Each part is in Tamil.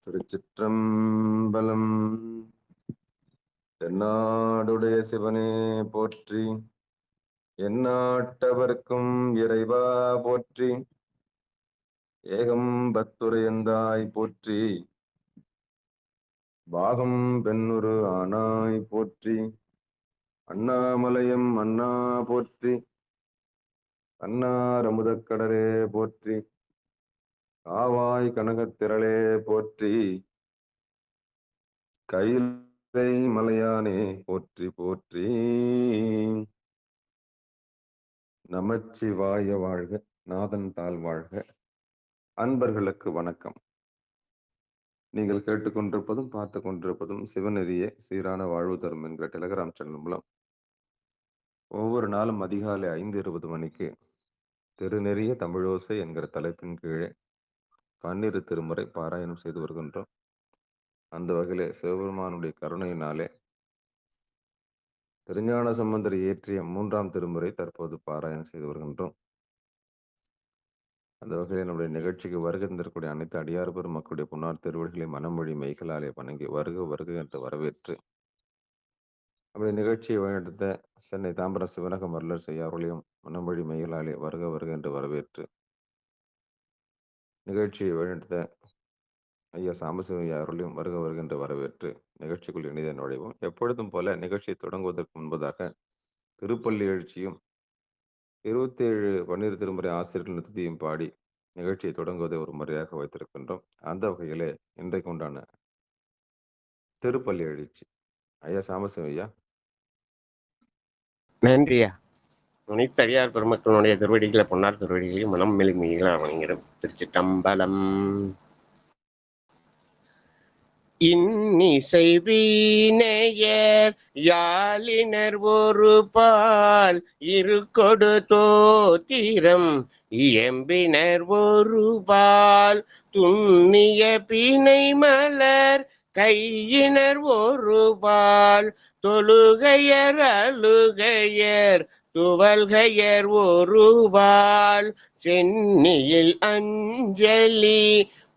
திருச்சிற்றம்பலம். தென்னாடுடைய சிவனே போற்றி, எந்நாட்டவர்க்கும் இறைவா போற்றி, ஏகம்பத்துரையந்தாய் போற்றி, பாகம் பெண்ணுரு ஆனாய் போற்றி, அண்ணாமலையம் அண்ணா போற்றி, அன்னார் அமுதக்கடலே போற்றி, காவாய் கனகத்திரளே போற்றி, கைலை மலையானே போற்றி போற்றி. நமச்சிவாய வாழ்க, நாதன் தாழ் வாழ்க. அன்பர்களுக்கு வணக்கம். நீங்கள் கேட்டுக்கொண்டிருப்பதும் பார்த்து கொண்டிருப்பதும் சிவநெறிய சீரான வாழ்வு தரும் என்கிற டெலிகிராம் சேனல் மூலம் ஒவ்வொரு நாளும் அதிகாலை 5:20 மணிக்கு திருநெறிய தமிழோசை என்கிற தலைப்பின் கீழே 12 திருமுறை பாராயணம் செய்து வருகின்றோம். அந்த வகையிலே சிவபெருமானுடைய கருணையினாலே திருஞான சம்பந்தர் இயற்றிய 3ஆம் திருமுறை தற்போது பாராயணம் செய்து வருகின்றோம். அந்த வகையில் நம்முடைய நிகழ்ச்சிக்கு வருகை தந்திருக்கக்கூடிய அனைத்து அடியார் பெருமக்களுடைய புன்னார் திருவடிகளை மனமொழி மெய்களாலே வணங்கி வருக வருக என்று வரவேற்று, நம்முடைய நிகழ்ச்சியை வழிநடத்த சென்னை தாம்பரம் சிவனகம் அருளர் செய்யாருளையும் மனமொழி மெய்களாலே வருக வருக என்று வரவேற்று, நிகழ்ச்சியை வழிநடத்த ஐயா சாம்பசிவ அருளையும் வருக வருக என்று வரவேற்று நிகழ்ச்சிக்குள் இணைத நுழைவோம். எப்பொழுதும் போல நிகழ்ச்சியை தொடங்குவதற்கு முன்பதாக திருப்பள்ளி எழுச்சியும் 27 12 திருமுறை ஆசிரியர்கள் நிறுத்தியும் பாடி நிகழ்ச்சியை தொடங்குவதை ஒரு முறையாக வைத்திருக்கின்றோம். அந்த வகையிலே இன்றைக்கு உண்டான திருப்பள்ளி எழுச்சி ஐயா சாம்பசிவம் ஐயா. நன்றியா. அனைத்து அடியார் பெருமக்களுடைய திருவடிகளை பொன்னார் திருவடிகளையும் மனம் மெளிமைகளாக வணங்குகிறோம். திருச்சிற்றம்பலம். இன்னிசை வீணையர் யாழினர் ஒரு பால் இருக்கொடு தோத்திரம் இயம்பினர் ஒரு பால் துண்ணிய பிணை மலர் கையினர் ஒரு பால் தொழுகையர் அழுகையர் துவல்கையர் ஒரு பால் சென்னியில் அஞ்சலி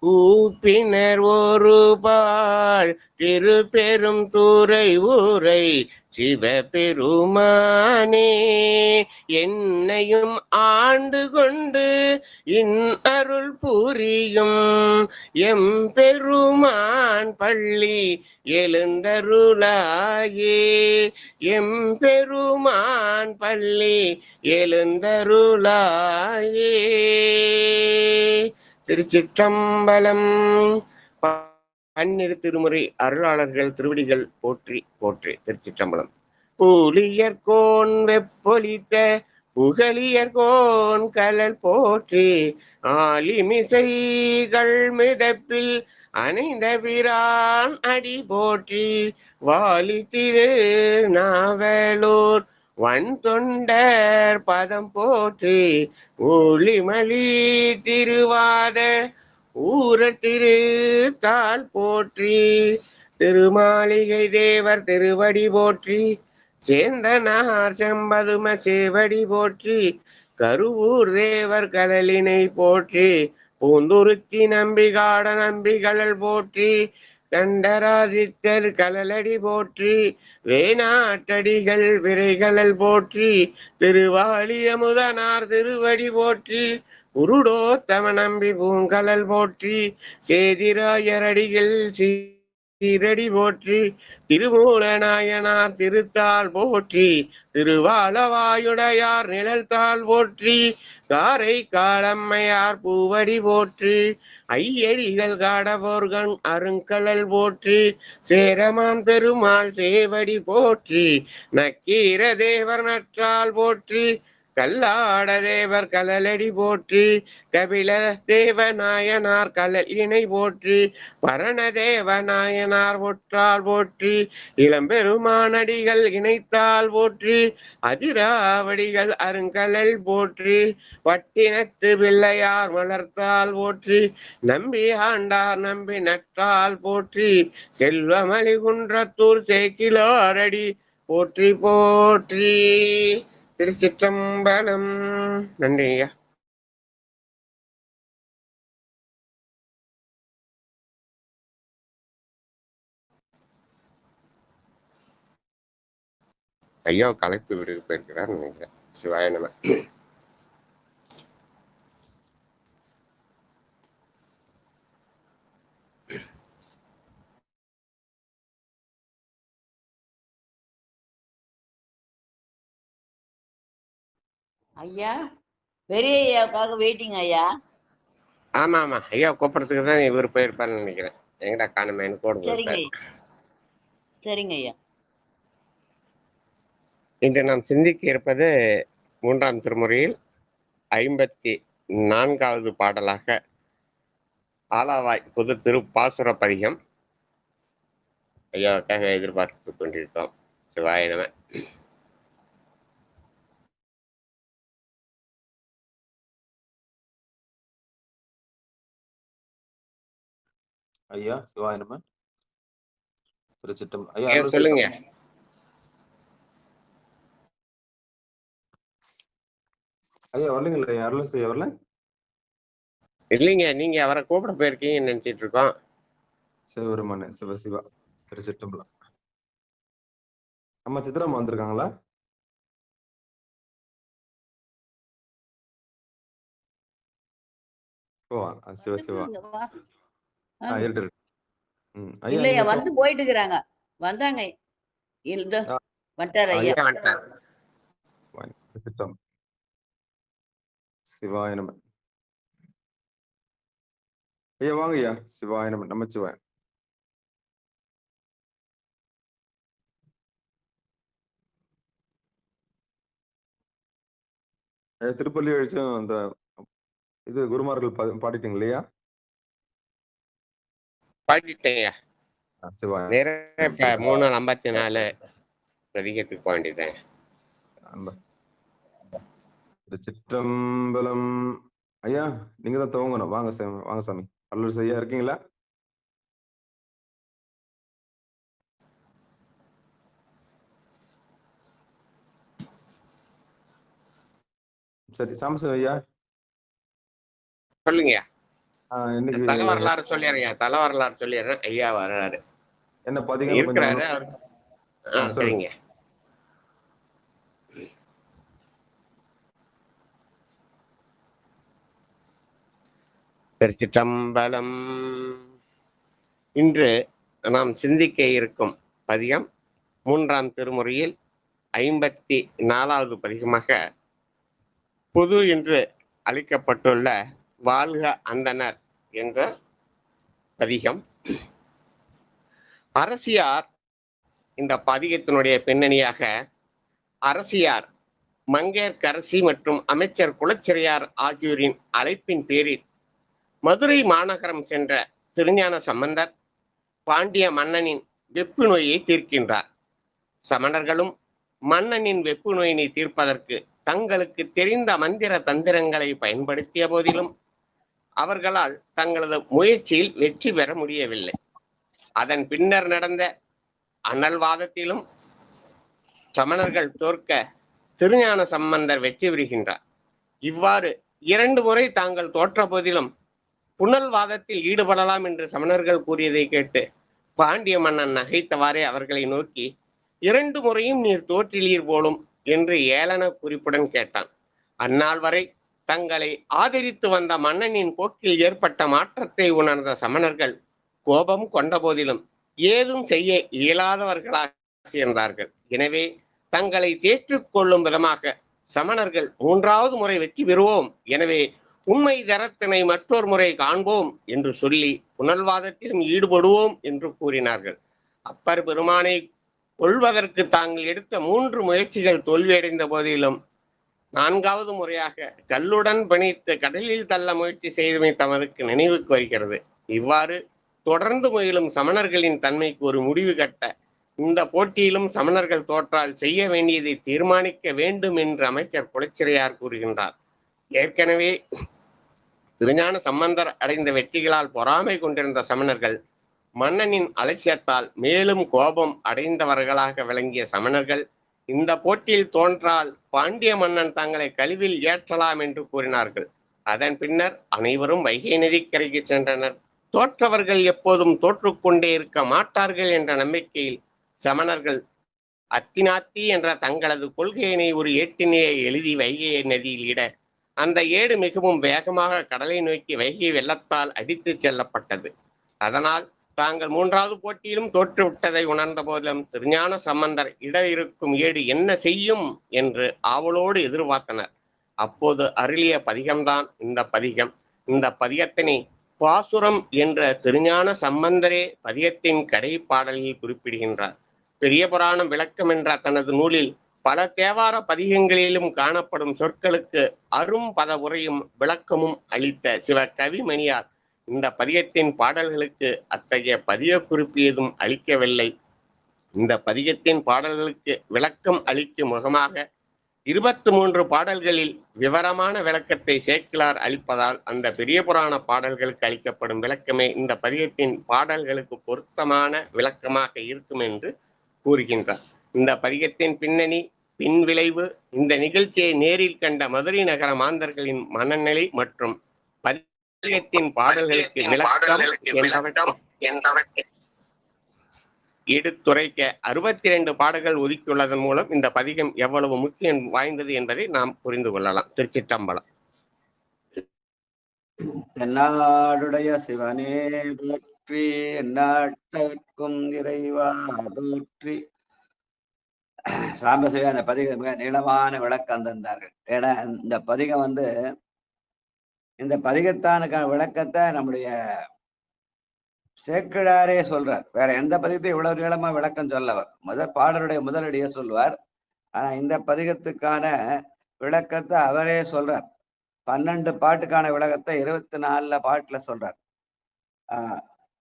ஊப்பினர் ஒரு பால் திருப்பெரும் துறை ஊரை சிவபெருமானே என்னையும் ஆண்டு கொண்டு அருள் புரியும் எம் பெருமான் பள்ளி எழுந்தருளாயே, எம் பெருமான் பள்ளி எழுந்தருளாயே. திருச்சிற்றம்பலம். 12 திருமுறை அருளாளர்கள் திருவடிகள் போற்றி போற்றி. திருச்சிற்றம்பலம். பூலியர்கோன் வெப்பொலித்த புகழியர்கோன் கலல் போற்றி, ஆலிமிசைகள் மிதப்பில் அணைந்த பிரான் அடி போற்றி, வாலி திரு நாவலூர் வன் தொண்டர் பதம் போற்றி, ஒளிமலி திருவாத ஊர திரு தாள் போற்றி, திருமாளிகை தேவர் திருவடி போற்றி, சேந்தனார் செம்பதும சேவடி போற்றி, கருவூர் தேவர் கலலினை போற்றி, பூந்துருத்தி நம்பிகாட நம்பிகளல் போற்றி, கண்டராதித்தர் கலலடி போற்றி, வேணாட்டடிகள் விரைகளல் போற்றி, திருவாலியமுதனார் திருவடி போற்றி, குருடோத்தம நம்பி பூங்கலல் போற்றி, சேதிராயரடிகள் சீரடி போற்றி, திருமூல நாயனார் திருத்தாள் போற்றி, திருவாலவாயுடையார் நிழல்தாள் போற்றி, காரை காலம்மையார் பூவடி போற்றி, ஐயடிகள் காடபோர்கண் அருங்கலல் போற்றி, சேரமான் பெருமாள் சேவடி போற்றி, நக்கீர தேவர் நற்றால் போற்றி, கல்லாட தேவர் கலலடி போற்றி, கபில தேவநாயனார் கலல் இணை போற்றி, பரணதேவநாயனார் ஒற்றால் போற்றி, இளம்பெருமானடிகள் இணைத்தால் போற்றி, அதிராவடிகள் அருங்கலல் போற்றி, வட்டினத்து பிள்ளையார் வளர்த்தால் போற்றி, நம்பி ஆண்டார் நம்பி நற்றால் போற்றி, செல்வமலி குன்றத்தூர் சேக்கிலாரடி போற்றி போற்றி. திருச்சிற்றம்பலம். நன்றியா. ஐயா கலைப்பு விடுக்கு போயிருக்கிறார் நினைக்கிறேன். சிவாய நம. ஐயா, பெரிய ஐயாவுக்காக வெயிட்டிங் ஐயா. ஆமா ஆமா, ஐயா கூப்பிடறதுக்கு தான் இவர் போயிருப்பாருன்னு நினைக்கிறேன். எங்கடா காணுமேனு கோடு சரிங்க போயிருப்பார். சரிங்க ஐயா. இன்று நாம் சிந்திக்க இருப்பது 3ஆம் திருமுறையில் 54வது பாடலாக ஆலாவாய் புது திருப்பாசுர பதிகம் ஐயாவுக்காக எதிர்பார்த்து கொண்டிருக்கோம். சிவாய நம. ஐயா சிவாய நம. திருச்சிட்டம் ஐயா ஐயா அருள் சொல்லுங்க. ஐயா வரலீங்களா? ஐயா அருள் செய்ய வரல? இல்லைங்க, நீங்க அவரை கூப்பிட போயிருக்கீங்கன்னு நினைச்சிட்டு இருக்கோம். சிவபெருமானே சிவ சிவா. திருச்சிட்டம்பலம். அம்மா சித்ராம்மா வந்திருக்காங்களா? ஓ சிவ சிவா. இருக்கு. ஐயா இல்லையா, நீங்க வந்து போயிட்டு இருக்கிறாங்க. வந்தாங்க. இந்த வந்துட்டார் ஐயா. ஐயா வந்துட்டார். திருச்சிட்டம். சிவாய நம. ஐயா வாங்க ஐயா. சிவாய நம. நமச்சிவாய. திருப்பள்ளி எழுச்சும் அந்த இது குருமார்கள் பாடிட்டீங்க இல்லையா? பாடிட்டேங்க. சிவாய. நேரம் இப்ப 3:54 பதிகத்துக்கு போக வேண்டியதேன். திருச்சிற்றம்பலம். ஐயா நீங்க தான் துவங்கணும். வாங்க வாங்க சாமி. அருள் செய்ய இருக்கீங்களா? சரி சாமசன் ஐயா சொல்லுங்க. இன்னைக்கு தல வரலாறு சொல்லிடுறேன். தல வரலாறு சொல்லிடுறேன். ஐயா வர்றாரு. என்ன பாத்தீங்கன்னா இருக்கிறாரு அவரு. சரிங்க. திருச்சிற்றம்பலம். இன்று நாம் சிந்திக்க இருக்கும் பதிகம் 3ஆம் திருமுறையில் 54வது பதிகமாக பொது என்று அளிக்கப்பட்டுள்ள வாழ்க அந்தனர் என்ற பதிகம். அரசியார் இந்த பதிகத்தினுடைய பின்னணியாக அரசியார் மங்கையர்க்கரசி மற்றும் அமைச்சர் குலச்சிறையார் ஆகியோரின் அழைப்பின் பேரில் மதுரை மாநகரம் சென்ற திருஞான சம்பந்தர் பாண்டிய மன்னனின் வெப்பு நோயை தீர்க்கின்றார். சமணர்களும் மன்னனின் வெப்பு நோயினை தீர்ப்பதற்கு தங்களுக்கு தெரிந்த மந்திர தந்திரங்களை பயன்படுத்திய போதிலும் அவர்களால் தங்களது முயற்சியில் வெற்றி பெற முடியவில்லை. அதன் பின்னர் நடந்த அனல்வாதத்திலும் சமணர்கள் தோற்க திருஞான சம்பந்தர் வெற்றி பெறுகின்றார். இவ்வாறு 2 முறை தாங்கள் தோற்ற போதிலும் புனல்வாதத்தில் ஈடுபடலாம் என்று சமணர்கள் கூறியதை கேட்டு பாண்டிய மன்னன் நகைத்தவாறே அவர்களை நோக்கி 2 முறையும் நீர் தோற்றிலீர் போலும் என்று ஏளன குறிப்புடன் கேட்டான். அந்நாள் வரை தங்களை ஆதரித்து வந்த மன்னனின் போக்கில் ஏற்பட்ட மாற்றத்தை உணர்ந்த சமணர்கள் கோபம் கொண்ட போதிலும் ஏதும் செய்ய இயலாதவர்களாக இருந்தார்கள். எனவே தங்களை தேற்றிக் கொள்ளும் விதமாக சமணர்கள் 3வது முறை வெற்றி பெறுவோம், எனவே உண்மை தரத்தினை மற்றொரு முறை காண்போம் என்று சொல்லி புனல்வாதத்திலும் ஈடுபடுவோம் என்று கூறினார்கள். அப்பர் பெருமானை கொள்வதற்கு தாங்கள் எடுத்த 3 முயற்சிகள் தோல்வியடைந்த போதிலும் 4வது முறையாக கல்லுடன் பிணைத்து கடலில் தள்ள முயற்சி செய்தமை தமதுக்கு நினைவுக்கு வருகிறது. இவ்வாறு தொடர்ந்து முயலும் சமணர்களின் தன்மைக்கு ஒரு முடிவு கட்ட இந்த போட்டியிலும் சமணர்கள் தோற்றால் செய்ய வேண்டியதை தீர்மானிக்க வேண்டும் என்று அமைச்சர் குலச்சிறையார் கூறுகின்றார். ஏற்கனவே திருஞான சம்பந்தர் அடைந்த வெற்றிகளால் பொறாமை கொண்டிருந்த சமணர்கள் மன்னனின் அலட்சியத்தால் மேலும் கோபம் அடைந்தவர்களாக விளங்கிய சமணர்கள் இந்த போட்டியில் தோன்றால் பாண்டிய மன்னன் தங்களை கழுவில் ஏற்றலாம் என்று கூறினார்கள். அதன் பின்னர் அனைவரும் வைகை நதிக்கரைக்கு சென்றனர். தோற்றவர்கள் எப்போதும் தோற்றுக்கொண்டே இருக்க மாட்டார்கள் என்ற நம்பிக்கையில் சமணர்கள் அத்தினாத்தி என்ற தங்களது கொள்கையினை ஒரு ஏட்டினை எழுதி வைகை நதியில் இட அந்த ஏடு மிகவும் வேகமாக கடலை நோக்கி வைகை வெள்ளத்தால் அடித்து செல்லப்பட்டது. அதனால் தாங்கள் 3வது போட்டியிலும் தோற்றுவிட்டதை உணர்ந்த போதிலும் திருஞான சம்பந்தர் இட இருக்கும் ஏடு என்ன செய்யும் என்று ஆவலோடு எதிர்பார்த்தனர். அப்போது அருளிய பதிகம்தான் இந்த பதிகம். இந்த பதிகத்தினை பாசுரம் என்ற திருஞான சம்பந்தரே பதிகத்தின் கடை பாடலில் குறிப்பிடுகின்றார். பெரிய புராணம் விளக்கம் என்ற தனது நூலில் பல தேவார பதிகங்களிலும் காணப்படும் சொற்களுக்கு அரும் பத உரையும் விளக்கமும் அளித்த சிவ கவிமணியார் இந்த பதிகத்தின் பாடல்களுக்கு அத்தகைய பதிக குறிப்பு ஏதும் அளிக்கவில்லை. இந்த பதிகத்தின் பாடல்களுக்கு விளக்கம் அளிக்கும் முகமாக 23 பாடல்களில் விவரமான விளக்கத்தை சேக்கிழார் அளிப்பதால் அந்த பெரிய புராண பாடல்களுக்கு அளிக்கப்படும் விளக்கமே இந்த பதிகத்தின் பாடல்களுக்கு பொருத்தமான விளக்கமாக இருக்கும் என்று கூறுகின்றார். இந்த பதிகத்தின் பின்னணி, பின்விளைவு, இந்த நிகழ்ச்சியை நேரில் கண்ட மதுரை நகர மாந்தர்களின் மனநிலை மற்றும் பதிகத்தின் பாடல்களுக்கு விளக்கம் என்பவற்றை எடுத்துரைக்க 62 பாடல்கள் ஒதுக்கியுள்ளதன் மூலம் இந்த பதிகம் எவ்வளவு முக்கியம் வாய்ந்தது என்பதை நாம் புரிந்து கொள்ளலாம். திருச்சிற்றம்பலம். என்னாடுடைய சிவனே போற்றி, எந்நாட்டவர்க்கும் இறைவா போற்றி. சாம்பசிவ அந்த பதிகம் மிக நீளமான விளக்கம் தந்தார்கள். ஏன்னா இந்த பதிகம் இந்த பதிகத்தானுக்கான விளக்கத்தை நம்முடைய சேக்கிழாரே சொல்றார். வேற எந்த பதிகத்தையும் இவ்வளவு நீளமா விளக்கம் சொல்லவர். பாடலுடைய முதலடியை சொல்வார். ஆனா இந்த பதிகத்துக்கான விளக்கத்தை அவரே சொல்றார். 12 பாட்டுக்கான விளக்கத்தை 24 பாட்டுல சொல்றார்.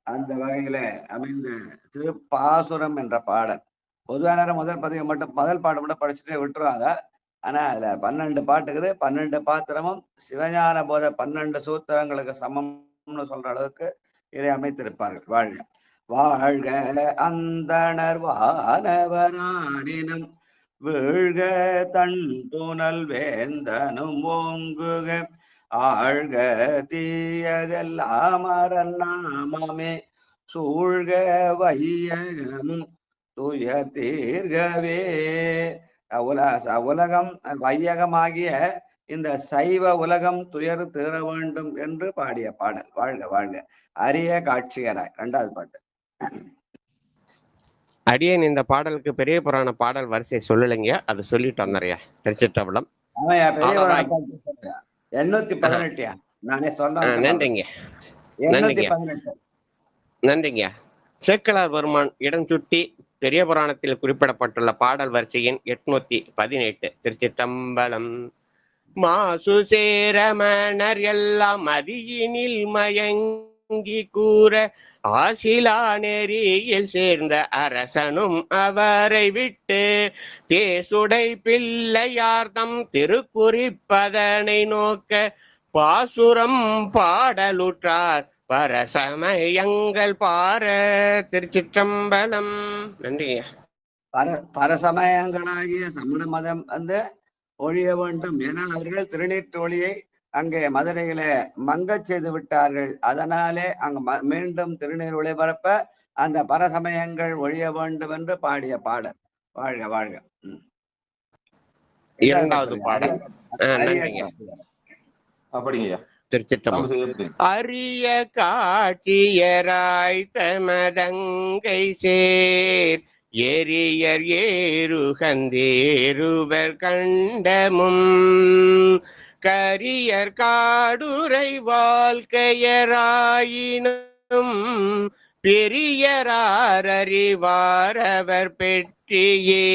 அந்த வகையில அமைந்த திருப்பாசுரம் என்ற பாடல். பொதுவான முதல் பதிகம் மட்டும் முதல் பாட்டு மட்டும் படிச்சுட்டே விட்டுருவாங்க. ஆனா அதுல 12 பாட்டுக்குது. 12 பாத்திரமும் சிவஞான போத 12 சூத்திரங்களுக்கு சமம்னு சொல்ற அளவுக்கு இதை அமைத்திருப்பார்கள். வாழ்க வாழ்க அந்தணர் வானவரானினம் வீழ்க தன் புனல் வேந்தனும் ஓங்குக ஆழ்க தீயதெல்லாம் அறநாமமே சூழ்க வையகமும் துயர் தீர்கவே. உலகம் வையகமாகிய இந்த சைவ உலகம் துயர் தீர வேண்டும் என்று பாடிய பாடல். வாழ்க வாழ்க அரிய காட்சியராய். 2வது பாட்டு. அடியேன் இந்த பாடலுக்கு பெரிய புராண பாடல் வரிசை சொல்லலைங்க, அது சொல்லிட்டு வந்தறியா. திருச்சிற்றம்பலம். ஆமாயா, பெரிய புராண பாட்டு 818. நானே சொல்றேன். நன்றிங்க. 818. நன்றிங்க. சேக்கிழார் பெருமான் இடம் சுட்டி பெரிய புராணத்தில் குறிப்பிடப்பட்டுள்ள பாடல் வரிசையின் 818. திருச்சிற்றம்பலம். மாசு சேரமணர் எல்லாம் மதியினில் மயங்கி கூற ஆசிலா நெறியில் சேர்ந்த அரசனும் அவரை விட்டு தேசுடை பிள்ளையார்தம் திருக்குறிப்பதனை நோக்க பாசுரம் பாடலுற்றார் பரசமயங்கள் பார. திருச்சிற்றம்பலம். நன்றி. பரசமயங்களாகிய சமண மதம் ஒழிய வேண்டும். ஏனால் அவர்கள் திருநீற்று ஒளியை அங்கே மதுரையில மங்கச் செய்து விட்டார்கள். அதனாலே அங்கு மீண்டும் திருநீர் ஒளிபரப்ப அந்த பரசமயங்கள் ஒழிய வேண்டும் என்று பாடிய பாடல். வாழ்க வாழ்க. 2வது பாடல். அரிய காட்சியராய் தமதங்கை சேர் எரியர் ஏறுகந்தேருவர் கண்டமும் கரியர் காடுரை வாழ்க்கையராயினும் பெரியரார் அறிவாரவர் பெற்றியே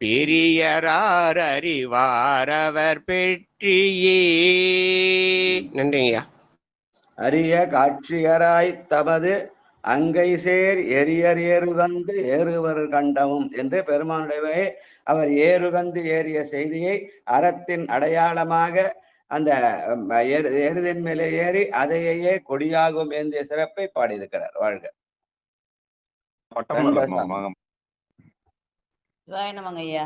பெரியரார் அறிவாரவர் பெற்றியே. நன்றிங்கய்யா. அரிய காட்சியராய் தமது அங்கை சேர் எரியர் ஏறுகந்து ஏறுவர் கண்டமும் என்று பெருமானுடைய அவர் ஏறுகந்து ஏறிய செய்தியை அறத்தின் அடையாளமாக அந்த எருதின் மேலே ஏறி அதையே கொடியாகும் ஏந்திய சிறப்பை பாடியிருக்கிறார். வாழ்க. ஐயா.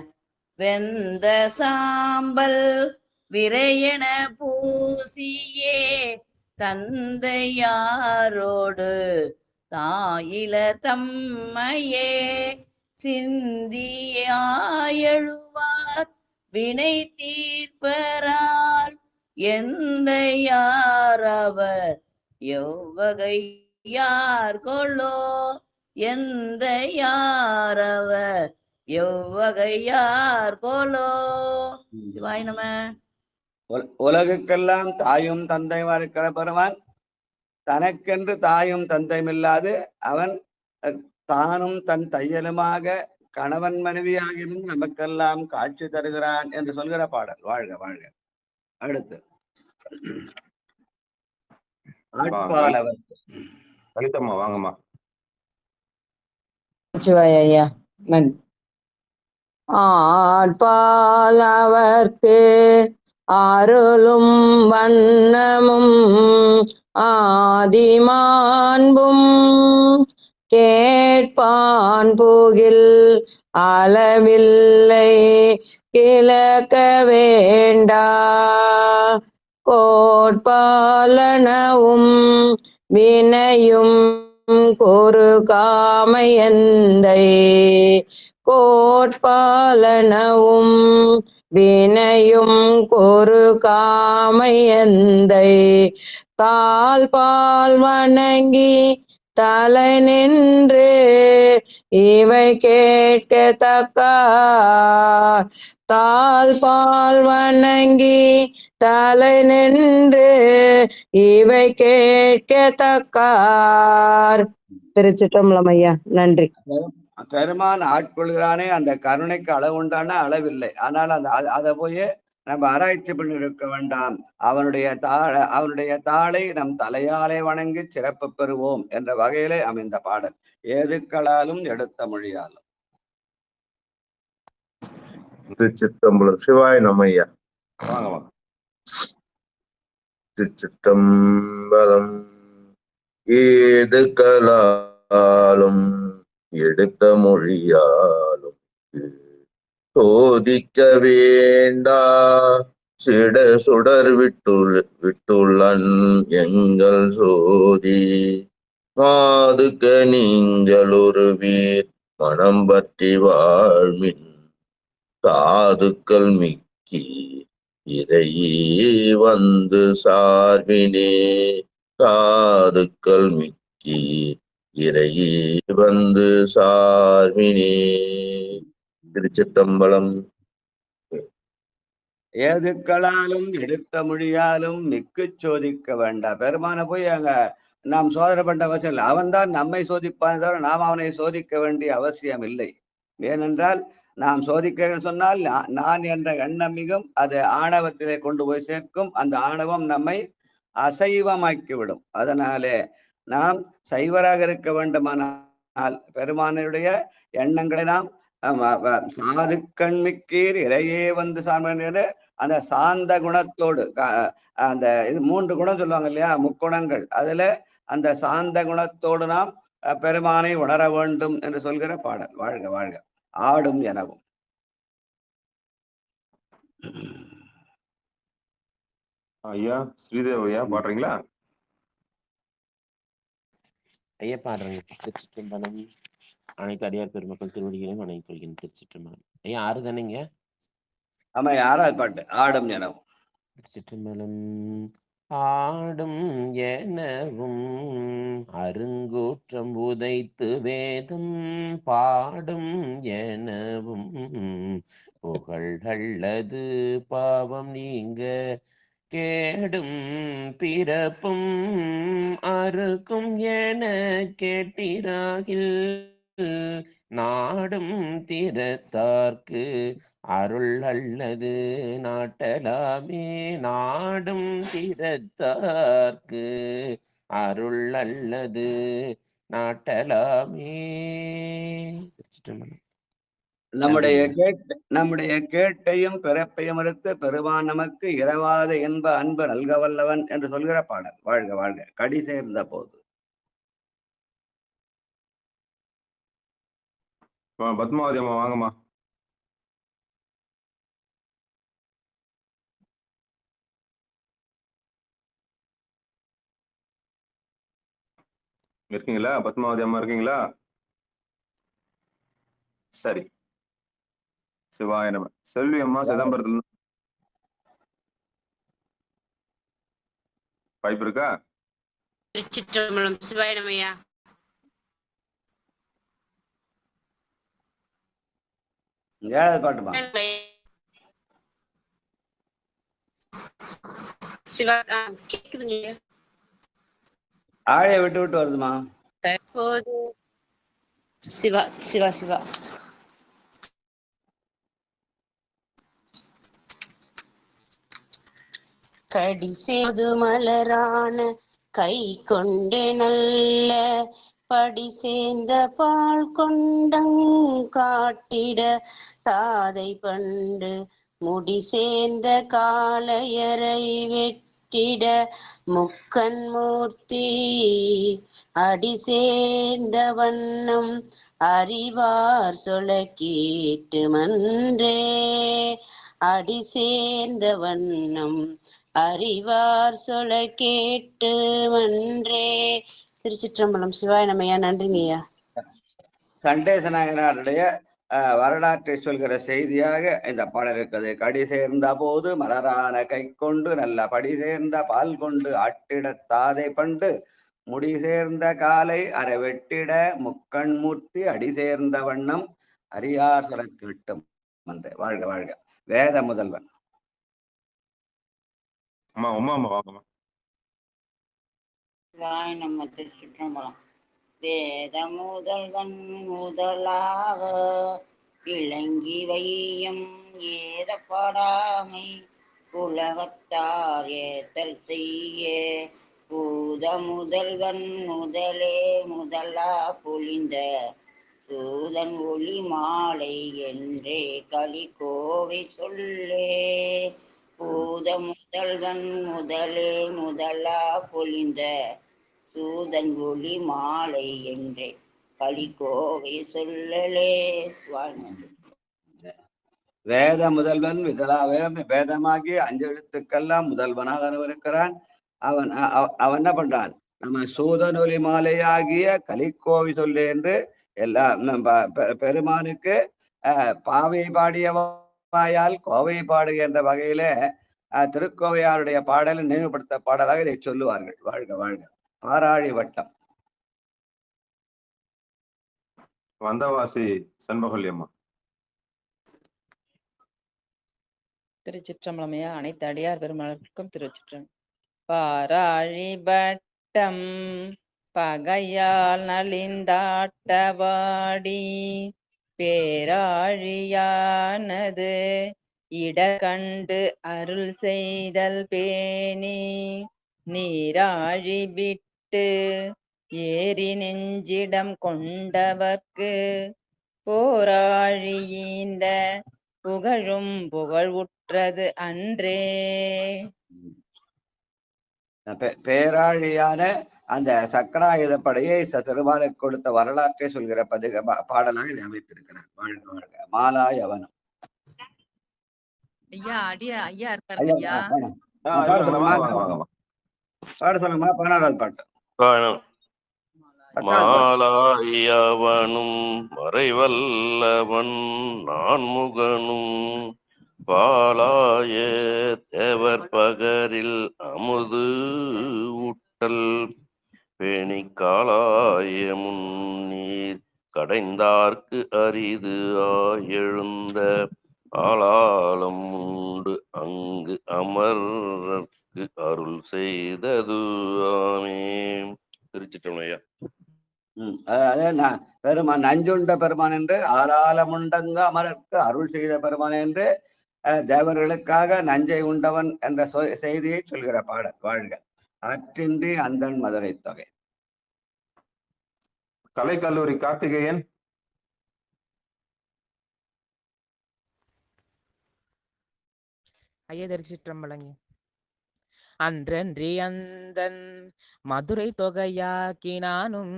வெந்த சாம்பல் விரையன பூசியே தந்தையாரோடு தாயில தம்மையே சிந்தியாயழுவார் வினை தீர்ப்பரால் எந்த யாரவர் எவ்வகையார் கொள்ளோ எந்த யாரவர் எவ்வகையார் கொள்ளோ. சிவாய நம. உலகுக்கெல்லாம் தாயும் தந்தையுமா இருக்கிற பெருமான் தனக்கென்று தாயும் தந்தையும் இல்லாது அவன் தானும் தன் தையலுமாக கணவன் மனைவியாக இருந்து நமக்கெல்லாம் காட்சி தருகிறான் என்று சொல்கிற பாடல். வாழ்க வாழ்க. அடுத்து ஆட்பாலவர். லலிதம்மா வாங்கம்மா. சிவாயா நன்றி. ஆட்பாலவர்க்கு அருளும் வண்ணமும் ஆதிமாண்பும் கேட்பான் புகில் அளவில்லை கிழக்க வேண்டா கோட்பாலனவும் வினையும் கொரு காமையந்தை கோட்பாலனவும் வினையும் கொரு காமையந்தை தாழ்பால் வணங்கி தலை நின்று இவை கேட்கத்தக்க தாழ்பால் வணங்கி தலை நின்று இவை கேட்கத்தக்கார். திருச்சிற்றம்பலம் ஐயா. நன்றி. பெருமான் ஆட்கொள்கிறானே அந்த கருணைக்கு அளவு உண்டான அளவில்லை. ஆனால் அதை போய் நம்ம ஆராய்ச்சி பண்ணி இருக்க வேண்டாம். அவனுடைய தாளை நம் தலையாலே வணங்கி சிறப்பு பெறுவோம் என்ற வகையிலே அமைந்த பாடல். ஏதுக்களாலும் எடுத்த மொழியாலும். திருச்சிற்றம்பலம். சிவாய நமய்யா. திருச்சிற்றம்பலம். ஏதுக்களாலும் எடுத்த மொழியாலும் சோதிக்க வேண்டா சுடர் விட்டுள்ளன் எங்கள் சோதி மாதுக்க நீங்கள் ஒரு வீர் மனம் பற்றி வாழ்மின் சாதுக்கள் மிக்கி இறையே வந்து சார்பினே சாதுக்கள் மிக்கி இறையே வந்து சார்பினே. திருச்சிற்றம்பலம். ஏதுக்களாலும் எடுத்த மொழியாலும் மிக்கு சோதிக்க வேண்டாம். பெருமான போய் அங்க நாம் சோதனை பண்ண அவசியம் இல்லை. அவன் தான் நம்மை சோதிப்பான் தவிர நாம் அவனை சோதிக்க வேண்டிய அவசியம் இல்லை. ஏனென்றால் நாம் சோதிக்க சொன்னால் நான் என்ற எண்ணம் மிகும், அது ஆணவத்திலே கொண்டு போய் சேர்க்கும். அந்த ஆணவம் நம்மை அசைவமாக்கிவிடும். அதனாலே நாம் சைவராக இருக்க வேண்டுமானால் பெருமானுடைய எண்ணங்களை நாம் சாதுக்கண்மிக்கீர் இறையே வந்து சார்ந்த அந்த சாந்த குணத்தோடு அந்த இது 3 குணம் சொல்லுவாங்க இல்லையா, முக்குணங்கள். அதுல அந்த சாந்த குணத்தோடு நாம் பெருமானை உணர வேண்டும் என்று சொல்கிற பாடல். வாழ்க வாழ்க. ஆடும் எனவும். ஐயா ஸ்ரீதேவ் ஐயா பாடுறீங்களா? ஐயா பாடுறேங்க. திருச்சிற்றம்பலம். அனைத்து அடியார் பெருமக்கள் திருவடிகளையும் வணங்கி கொள்கிறேன். திருச்சிற்றம்பலம். ஐயா 6 தானேங்க? ஆமா, 6வது பாட்டு ஆடும் எனவும். திருச்சிற்றம்பலம். ஆடும் எனவும் அருங்கூற்றம் உதைத்து வேதம் பாடும் எனவும் புகழல்லது பாவம் நீங்க கேடும் பிறப்பும் அறுக்கும் என கேட்டிராகில் நாடும் திறத்தார்க்கு அருள் அல்லது நாட்டலாமே நாடும் திறத்தார்க்கு அருள் அல்லது நாட்டலாமே. நம்முடைய கேட்டையும் பிறப்பையும் எடுத்து பெருமான் நமக்கு இரவாத என்ப அன்பு நல்க வல்லவன் என்று சொல்கிற பாடல். வாழ்க வாழ்க. கடி சேர்ந்த போது. பத்மாவதி அம்மா வாங்கம்மா. இருக்கீங்களா? பத்மாவதி அம்மா இருக்கீங்களா? சரி, சிவாய நம. செல்வி அம்மா சிதம்பரத்துல வாய்ப்பு இருக்கா? திருச்சிற்றம்பலம். சிவாய நமையா. ஏழாவது பாட்டுமா? சிவா கேக்குதுங்க. ஆழைய விட்டு விட்டு வருதுமா. தற்போது சிவா சிவா சிவா கடி செய்து மலரான கை கொண்டு நல்ல படி சேர்ந்த பால் கொண்டங் காட்டிட தாதை பண்டு முடி சேர்ந்த காளையரை வெட்டிட முக்கண் மூர்த்தி அடி சேர்ந்த வண்ணம் அறிவார் சொல கேட்டு மன்றே அடி சேர்ந்த வண்ணம் அறிவார் சொல கேட்டு மன்றே. திருச்சிற்றம்பலம். சிவாய நமையா. நன்றிங்கய்யா. சண்டேசநாயனாருடைய வரலாற்றை சொல்கிற செய்தியாக இந்த பாடல் இருக்குது. கடி சேர்ந்த போது மலரான கை கொண்டு நல்ல படி சேர்ந்த பால் கொண்டு ஆட்டிட தாதை பண்டு முடி சேர்ந்த காலை அரை வெட்டிட முக்கண் மூர்த்தி அடி சேர்ந்த வண்ணம் அரியார் சொல கேட்டும். வாழ்க வாழ்க. வேத முதல்வன். அம்மா உமா அம்மா வாங்கம்மா. நம்ம திருச்சிற்றம்பலம். வேத முதல்வன் முதலாக இளங்கி வையம் ஏத பாடாமை உலகத்தார் ஏத்தல் செய்ய பூத முதல்வன் முதலே முதலா பொழிந்த சூதன் ஒளி மாலை என்றே களி கோவை சொல்லே பூத முதல்வன் முதலே முதலா பொழிந்த சூதன் ஒளி மாலை என்றே களிகோவை சொல்லலே. வேத முதல்வன் வேதமாகி 5 எழுத்துக்கெல்லாம் முதல்வனாக இருக்கிறான். அவன் என்ன பண்றான்? நம்ம சூதனொலி மாலையாகிய கலிக்கோவை சொல்லு என்று எல்லா பெருமானுக்கு பாவை பாடிய வாயால் கோவை பாடுக என்ற வகையில திருக்கோவையாருடைய பாடலை நினைவுபடுத்த பாடலாக இதை சொல்லுவார்கள். வாழ்க வாழ்க. பாராழி வட்டம். வந்தவாசி செண்பகல்யம்மா. திருச்சிற்றம்பலமையா. அனைத்து அடியார் பெருமளருக்கும் திருச்சிற்றம். பாராழி வட்டம் பகையால் நலிந்தாட்டவாடி பேராழியானது இடகண்டு அருள் செய்தல் பேணி நீராழி விட்டு ஏறி நெஞ்சிடம் கொண்டவர்க்கு போராழியீந்த புகழும் புகழ் உற்றது அன்றே. பேராழியான அந்த சக்கராயுத படையை திருமாலுக்கு கொடுத்த வரலாற்றை சொல்கிற பாடலாக இதை அமைத்திருக்கிறார். வாழ்க வாழ்க. மாலாயவனம். ஐயா ஐயா இருக்காருங்க ஐயா. பாட சொல்லுங்கம்மா. 16வது பாட்டு. மாலாயவனும் மறைவல்லவன் நான்முகனும் பாலாய தேவர் பகரில் அமுது ஊட்டல் பேணி காலாய முன்னீர் கடைந்தார்க்கு அரிது எழுந்த ஆளாலம் உண்டு அங்கு அமர்க்கு அருள் செய்தது ஆமே. திருச்சிற்றம்பலம். பெருமான் நஞ்சுண்ட பெருமான் என்று ஆளாலமுண்டங்க அமரர்க்கு அருள் செய்த பெருமான் என்று தேவர்களுக்காக நஞ்சை உண்டவன் என்ற செய்தியை சொல்கிற பாடல். வாழ்க. அற்றின்றி அந்தன் மதுரை தொகை. கலைக்கல்லூரி கார்த்திகேயன். ஐயா திருச்சிற்றம்பலங்க. அன்றன்றி அந்தன் மதுரை தொகையாக்கினானும்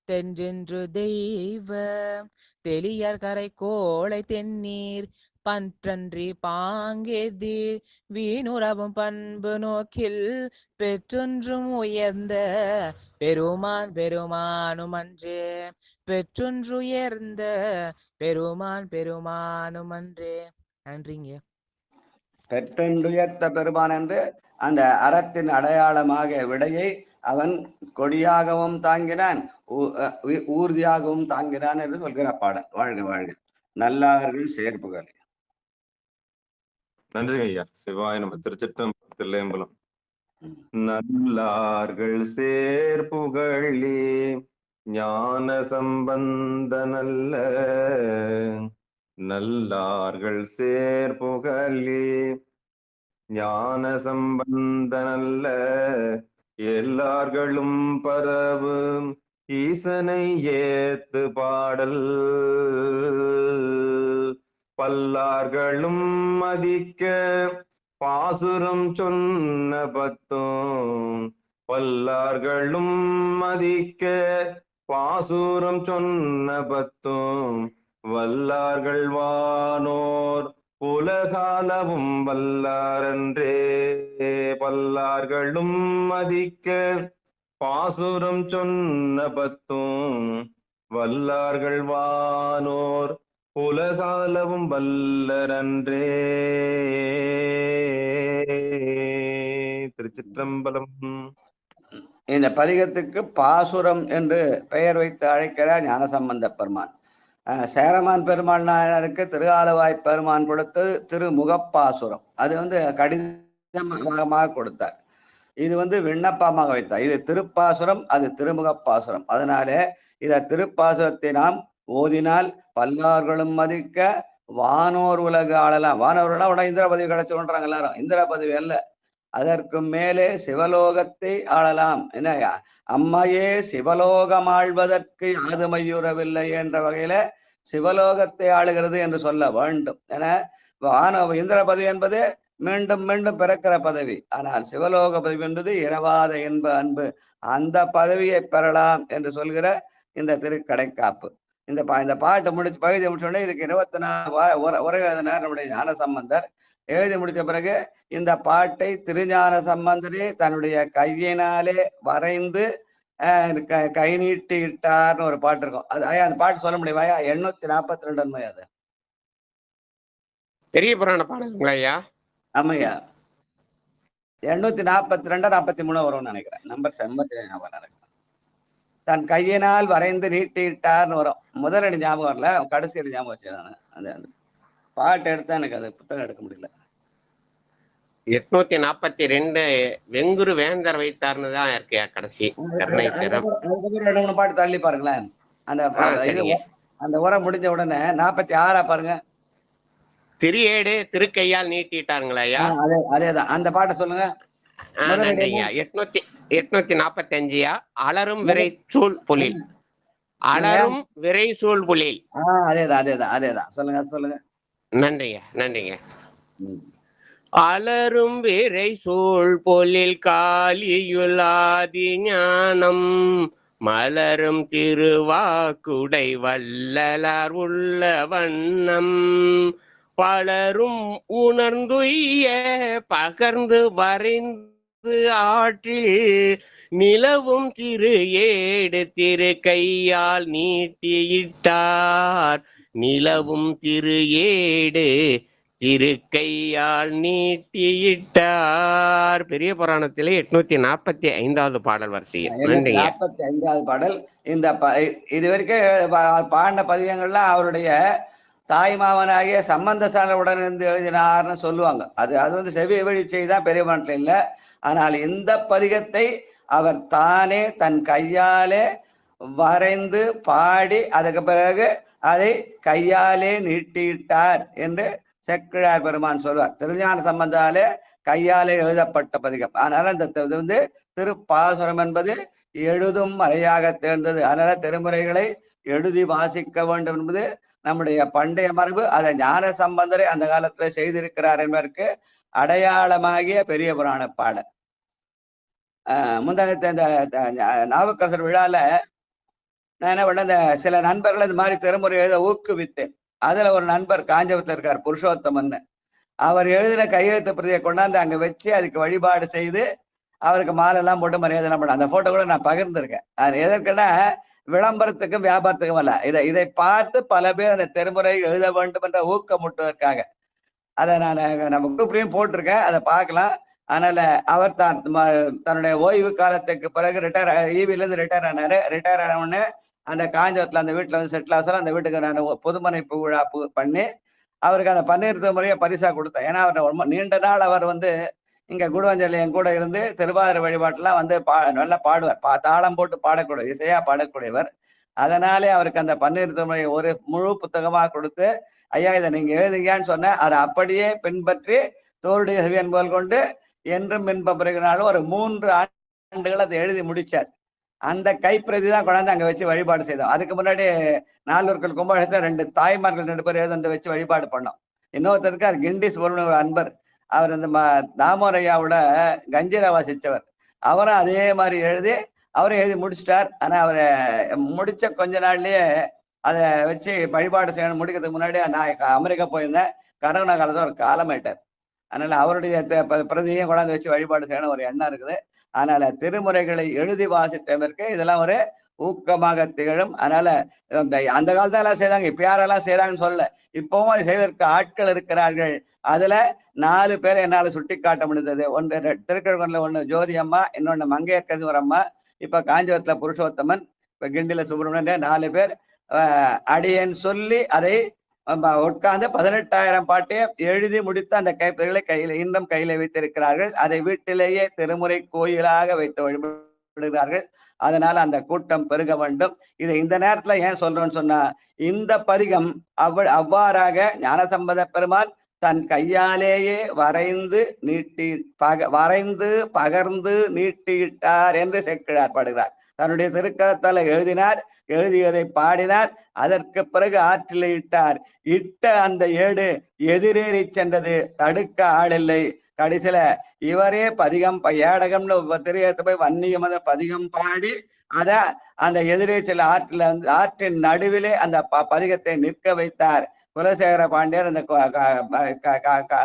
தென்றென்று தெய்வ தெளியர் கரை கோளை தென்னீர் பன்றன்றி பாங்கெதிர் வீணுறவும் பண்பு நோக்கில் பெற்றொன்றும் உயர்ந்த பெருமான் பெருமானுமன்றே பெற்றொன்றுயர்ந்த பெருமானுமன்றே. நன்றிங்க. பெற்றென்றுயர்த்த பெருமான் என்று அந்த அறத்தின் அடையாளமாக விடையை அவன் கொடியாகவும் தாங்கினான், ஊர்தியாகவும் தாங்கினான் என்று சொல்கிற பாடல். வாழ்க வாழ்க. நல்லார்கள் சேர்ப்புகள். நன்றி ஐயா. சிவாய நம்ம. திருச்சிற்றம்பலம், தில்லையம்பலம். நல்லார்கள் சேர்ப்புகளே ஞான சம்பந்த நல்ல நல்லார்கள் சேர்ப்புகளே ஞான சம்பந்த நல்ல எல்லார்களும் பரவு ஈசனை ஏத்து பாடல் பல்லார்களும் மதிக்க பாசுரம் சொன்ன பத்தும் பல்லார்களும் மதிக்க பாசுரம் சொன்ன பத்தும் வல்லார்கள் வானோர் உலகாலவும் வல்லாரன்றே பல்லார்களும் மதிக்க பாசுரம் சொன்ன பத்தும் வல்லார்கள் வானோர் உலகாலவும் வல்லரன்றே. திருச்சிற்றம்பலம். இந்த பதிகத்துக்கு பாசுரம் என்று பெயர் வைத்து அழைக்கிறார் ஞானசம்பந்த பெருமான். சேரமான் பெருமாள் நாயனருக்கு திருஆலவாய் பெருமான் கொடுத்தது திருமுகப்பாசுரம். அது கடிதமாக கொடுத்தார். இது விண்ணப்பமாக வைத்தார். இது திருப்பாசுரம், அது திருமுகப்பாசுரம். அதனாலே இத திருப்பாசுரத்தை நாம் ஓதினால் பல்லார்களும் மதிக்க வானோர் உலக ஆளலாம். வானோர்லாம் உடனே இந்திர பதவி கிடைச்சோன்றாங்க எல்லாரும். இந்திர பதவி அல்ல, அதற்கு மேலே சிவலோகத்தை ஆளலாம். என்ன அம்மையே சிவலோகம் ஆள்வதற்கு யாதுமையுறவில்லை என்ற வகையில சிவலோகத்தை ஆளுகிறது என்று சொல்ல வேண்டும். என இந்திர பதவி என்பது மீண்டும் மீண்டும் பிறக்கிற பதவி. ஆனால் சிவலோக பதவி என்பது இரவாத இன்ப அன்பு. அந்த பதவியை பெறலாம் என்று சொல்கிற இந்த திருக்கடைக்காப்பு. இந்த பாட்டு முடிச்சு பகுதி முடிச்சோடனே இதுக்கு 24 உரை எழுதினார் நம்முடைய ஞானசம்பந்தர். எழுதி முடித்த பிறகு இந்த பாட்டை திருஞான சம்பந்தரே தன்னுடைய கையினாலே வரைந்து கை நீட்டி இட்டார்னு ஒரு பாட்டு இருக்கும். அது ஐயா அந்த பாட்டு சொல்ல முடியுமா ஐயா? 842 அது பெரிய புராண பாடலுங்களா ஐயா? ஆமையா, 842 43 வரும்னு நினைக்கிறேன். நம்பர் நினைக்கிறேன். தன் கையினால் வரைந்து நீட்டிட்டார்னு வரும். முதலடி ஞாபகம் வரல, கடைசி அடி ஞாபகம் வச்சேன் நான். அந்த பாட்டு எடுத்தா எனக்கு அது புத்தகம் எடுக்க முடியல. 842 வெங்குரு வேந்தர் வைத்தார்னு தான் இருக்கியா கடைசி. பாட்டு தள்ளி பாருங்களேன். அந்த உரை முடிஞ்ச உடனே 46 பாருங்க. திரியேடு திருக்கையால் நீட்டிட்டாருங்களா ஐயா? அதேதான், அந்த பாட்டை சொல்லுங்க. 845 அலரும் விரை சூழ் புலில். அலரும் விரை சூழ் புலில். அதேதான் சொல்லுங்க. நன்றிங்க. அலரும் விரை சூழ் பொலில் காலியுலாதி ஞானம் மலரும் திருவாக்குடை வல்லலார் உள்ள வண்ணம் பலரும் உணர்ந்துய பகர்ந்து வரைந்து ஆற்றில் நிலவும் திரு ஏடு திரு கையால் நீட்டியிட்டார். நிலவும் திரு ஏடு திருக்கையால் நீட்டியிட்டார். பெரிய புராணத்திலே 845வது பாடல் வரிசையில். 845வது பாடல். இந்த இதுவரைக்கும் பாடின பதிகங்கள்லாம் அவருடைய தாய்மாமனாகிய சம்பந்த சாரவுடன் இருந்து எழுதினார்னு சொல்லுவாங்க. அது செவி வழி செய்தான் பெரிய புராணத்துல இல்லை. ஆனால் இந்த பதிகத்தை அவர் தானே தன் கையாலே வரைந்து பாடி அதுக்கு பிறகு அதை கையாலே நீட்டியிட்டார் என்று செக்கிழார் பெருமான் சொல்வார். திருஞான சம்பந்தாலே கையாலே எழுதப்பட்ட பதிகம். அதனால இந்த திருப்பாசுரம் என்பது எழுதும் மறையாக தேர்ந்தது. அதனால திருமுறைகளை எழுதி வாசிக்க வேண்டும் என்பது நம்முடைய பண்டைய மரபு. அதை ஞான சம்பந்தரை அந்த காலத்துல செய்திருக்கிறார் என்பதற்கு அடையாளமாகிய பெரிய புராண பாடல். முந்தானத்தை இந்த நாவுக்கரசர் விழால நான் என்ன பண்ண, சில நண்பர்கள் இந்த மாதிரி திருமுறை எழுத ஊக்குவித்தேன். அதுல ஒரு நண்பர் காஞ்சிபுரத்துல இருக்கார் புருஷோத்தமன், அவர் எழுதின கையெழுத்து பிரதியை கொண்டாந்து அங்க வச்சு அதுக்கு வழிபாடு செய்து அவருக்கு மாலை எல்லாம் போட்டு மரியாதை எல்லாம் பண்ண அந்த போட்டோ கூட நான் பகிர்ந்திருக்கேன். அது எதற்குன்னா விளம்பரத்துக்கும் வியாபாரத்துக்கும் அல்ல, இதை பார்த்து பல பேர் அந்த திருமுறை எழுத வேண்டும் என்ற ஊக்கமூட்டுவதற்காக. அதை நான் நம்ம குரூப்லயும் போட்டிருக்கேன், அதை பார்க்கலாம். அதனால அவர் தான் தன்னுடைய ஓய்வு காலத்துக்கு பிறகு ஈவில இருந்து ரிட்டையர் ஆனாரு. ரிட்டையர் ஆன உடனே அந்த காஞ்சிபுரத்துல அந்த வீட்டுல வந்து செட்டில் ஆக அந்த வீட்டுக்கு நான் பொதுமனைப்பு விழா பண்ணி அவருக்கு அந்த பன்னீர் திருமுறையை பரிசா கொடுத்தேன். ஏன்னா அவர் ரொம்ப நீண்ட நாள் அவர் வந்து இங்க குடுவஞ்சலி என் கூட இருந்து திருவாதிரை வழிபாட்டுலாம் வந்து நல்லா பாடுவார், தாளம் போட்டு பாடக்கூடிய இசையா பாடக்கூடியவர். அதனாலே அவருக்கு அந்த பன்னீர் திருமுறையை ஒரு முழு புத்தகமா கொடுத்து, ஐயா இதை நீங்க எழுதுங்கன்னு சொன்ன, அதை அப்படியே பின்பற்றி தோருடைய செவியன் போல் கொண்டு என்றும் பின்பற்றுகிறாலும் ஒரு 3 ஆண்டுகள் அதை எழுதி முடிச்சார். அந்த கைப்பிரதி தான் கொண்டாந்து அங்க வச்சு வழிபாடு செய்தோம். அதுக்கு முன்னாடி நாலூர்கள் கும்பாபிஷேகத்தை 2 தாய்மார்கள் 2 பேர் எழுத வச்சு வழிபாடு பண்ணோம். இன்னொருத்தருக்கு அது கிண்டி சுப்பிரமணிய ஒரு அன்பர், அவர் இந்த தாமோரையாவோட கஞ்சிரா வாசிச்சவர், அவரும் அதே மாதிரி எழுதி அவரும் எழுதி முடிச்சிட்டார். ஆனா அவரை முடிச்ச கொஞ்ச நாள்லயே அதை வச்சு வழிபாடு செய்யணும். முடிக்கிறதுக்கு முன்னாடி நான் அமெரிக்கா போயிருந்தேன், கரோனா காலத்துல ஒரு காலமாயிட்டார். அதனால அவருடைய பிரதியையும் கொண்டாந்து வச்சு வழிபாடு செய்யணும் ஒரு எண்ணம் இருக்குது. அதனால திருமுறைகளை எழுதி வாசித்தவருக்கு இதெல்லாம் ஒரு ஊக்கமாக திகழும். அதனால அந்த காலத்துல எல்லாம் செய்யறாங்க, இப்ப யாரெல்லாம் செய்யறாங்கன்னு சொல்லல, இப்பவும் அதை செய்வதற்கு ஆட்கள் இருக்கிறார்கள். அதுல 4 பேரை என்னால சுட்டி காட்ட முடிந்தது. ஒன்று திருக்கழுகுன்றில் ஒண்ணு ஜோதி அம்மா, இன்னொன்னு மங்கையர்கரசி ஒரு அம்மா, இப்ப காஞ்சிபுரத்துல புருஷோத்தமன், இப்ப கிண்டில சுப்பிரமணியன், 4 பேர் அடியேன் சொல்லி அதை உட்கார்ந்து 18,000 பாட்டையும் எழுதி முடித்து அந்த கைப்பிரதிகளை இன்னும் கையில வைத்திருக்கிறார்கள். அதை வீட்டிலேயே திருமுறை கோயிலாக வைத்து வழிபடுகிறார்கள். அதனால அந்த கூட்டம் பெருக வேண்டும். இதை இந்த நேரத்துல ஏன் சொல்றோம்னு சொன்னா, இந்த பதிகம் அவ்வாறாக ஞானசம்பந்த பெருமான் தன் கையாலேயே வரைந்து பகர்ந்து நீட்டியிட்டார் என்று சேக்கிழார் பாடுகிறார். தன்னுடைய திருக்கரத்தால எழுதினார், எழுதியதை பாடினார், அதற்கு பிறகு ஆற்றில இட்டார். இட்ட அந்த ஏடு எதிரேறி சென்றது, தடுக்க ஆளில்லை. கடைசியில இவரே பதிகம் ஏடகம்னு திரையத்து போய் வன்னியம் பதிகம் பாடி அத அந்த எதிரே சில ஆற்றின் நடுவிலே அந்த பதிகத்தை நிற்க வைத்தார். குலசேகர பாண்டியர்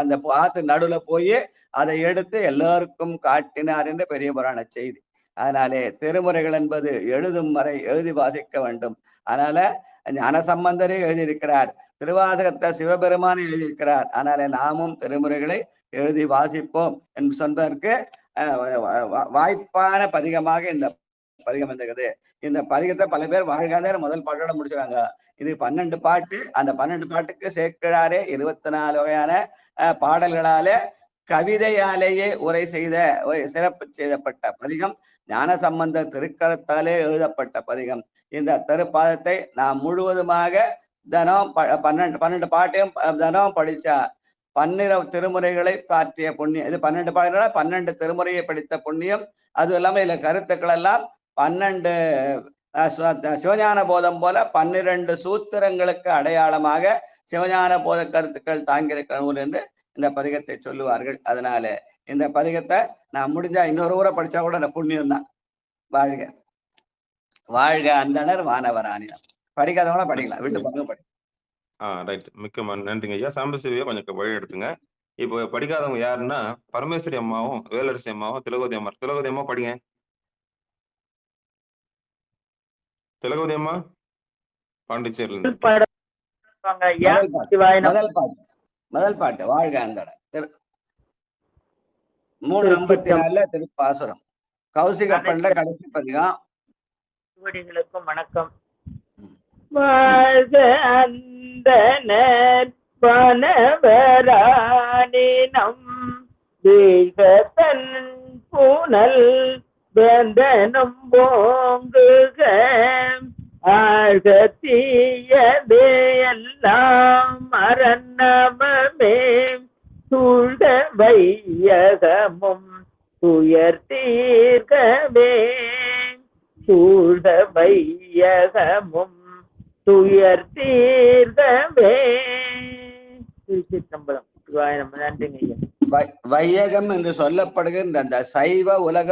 அந்த ஆத்து நடுவுல போய் அதை எடுத்து எல்லாருக்கும் காட்டினார் என்று பெரிய புராண செய்தி. அதனாலே திருமுறைகள் என்பது எழுதும் வரை எழுதி வாசிக்க வேண்டும். அதனால ஞானசம்பந்தரே எழுதியிருக்கிறார், திருவாசகத்தை சிவபெருமான் எழுதியிருக்கிறார். அதனால நாமும் திருமுறைகளை எழுதி வாசிப்போம் என்று சொல்வதற்கு வாய்ப்பான பதிகமாக இந்த பதிகம் இருந்தது. இந்த பதிகத்தை பல பேர் வாழ்காத முதல் பாட்டோட முடிச்சுறாங்க. இது 12 பாட்டு. அந்த 12 பாட்டுக்கு சேக்கிழாரே 24 வகையான பாடல்களாலே கவிதையாலேயே உரை செய்த சிறப்பு செய்யப்பட்ட பதிகம். ஞானசம்பந்தர் திருக்கரத்தாலே எழுதப்பட்ட பதிகம். இந்த திருப்பாதத்தை நாம் முழுவதுமாக தினம் 12 பாட்டையும் தினம் படிச்சா 12 திருமுறைகளை பாற்றிய புண்ணியம். இது 12 பாடல்கள 12 திருமுறையை படித்த புண்ணியம். அதுவும் இல்லாம இதுல கருத்துக்கள் எல்லாம் 12 சிவஞான போதம் போல 12 சூத்திரங்களுக்கு அடையாளமாக சிவஞான போத கருத்துக்கள் தாங்கியிருக்கிற நூல் என்று இந்த பதிகத்தை சொல்லுவார்கள். அதனால இந்த பதிகத்தை நான் முடிஞ்சா இன்னொரு ஊரை படிச்சா கூட அந்த புண்ணியம் தான். வாழ்க வாழ்க அந்தனர் வானவராணினர். படிக்காதவங்களா படிக்கலாம், வீட்டு பக்கம் படி. ரைட், மிக்க நன்றிங்க ஐயா. சாம்பசிவியா கொஞ்சம் வழி எடுத்துங்க. இப்போ படிக்காதவங்க யாருன்னா பரமேஸ்வரி அம்மாவும் வேலரசி அம்மாவும் திலகவதி அம்மா. திலகவதி அம்மா படிங்க. திலகவதி அம்மா பாண்டிச்சேரியில இருந்து. முதல் பாட்டு வாழ்க அந்தனர் 354 திருப்பாசுரம் கௌசிக பண்ட கடைசி பதிகம். வணக்கம். வாழ்க அந்தனர் வானவராணினம் வீழ்கதன் புனல் வேந்தனும் போங்குக ஆழ்க தீயதே எல்லாம் மரணமே சூழ்க வையகமும் துயர் தீர்க்கவே சூழ்க வையகமும் துயர் தீர்க்கவே. திருச்சிற்றம்பலம். நன்றிங்க. வையகம் என்று சொல்லப்படுகின்ற அந்த சைவ உலக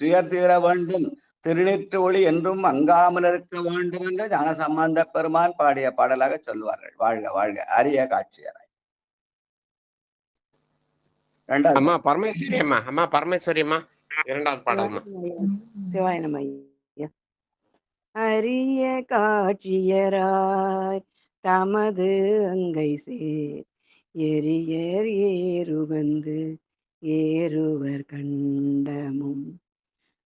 துயர் தீர வேண்டும், திருநீற்று ஒளி என்றும் அங்காமல் இருக்க வேண்டும் என்று ஞானசம்பந்த பெருமான் பாடிய பாடலாக சொல்வார்கள். வாழ்க வாழ்க அரிய காட்சியராய். அம்மா பரமேஸ்வரி அம்மா, அம்மா பரமேஸ்வரி அம்மா, இரண்டாவது பாடல்மா. சிவாய நம ஐயா. அரிய காட்சியராய் தமது அங்கை சேர் எரியர் ஏறுவந்து ஏறுவர் கண்டமும்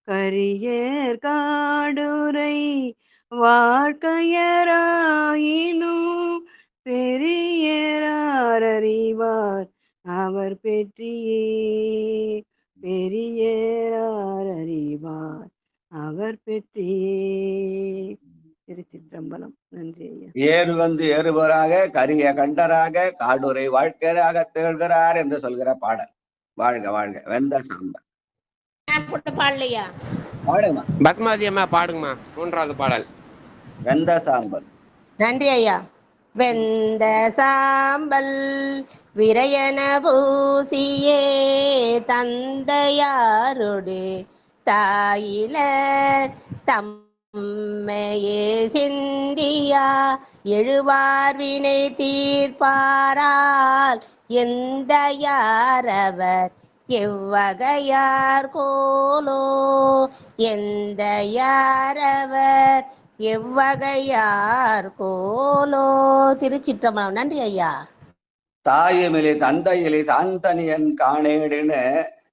கரியர் காடுரை வாழ்க்கையராயினும் பெரியரார் அறிவார் அவர் பெற்றியே பெரியரார் அறிவார் அவர் பெற்றியே. திருச்சிற்றம்பலம். நன்றி ஐயா. ஏறு வந்து ஏறுவராக கரிய கண்டராக காடுரை வாழ்க்கையராக திகழ்கிறார் என்று சொல்கிற பாடல். வாழ்க வாழ்க. வெந்த சாம்பல் பாடலையா? பாடுமா பத்மாதி அம்மா பாடுங்கம்மா, மூன்றாவது பாடல். வெந்த சாம்பல். நன்றி ஐயா. வெந்த சாம்பல் விரையன பூசியே தந்தையாரோடு தாயில தம்மையே சிந்தியா எழுவார் வினை தீர்ப்பாரால் எந்த யாரவர் எவ்வகையார் கோலோ எந்த யாரவர் எவ்வகையார் கோலோ. திருச்சிற்றம்பலம். நன்றி ஐயா. தாயுமிலி தந்தையிலி தாந்தனியன் காணேடுன்னு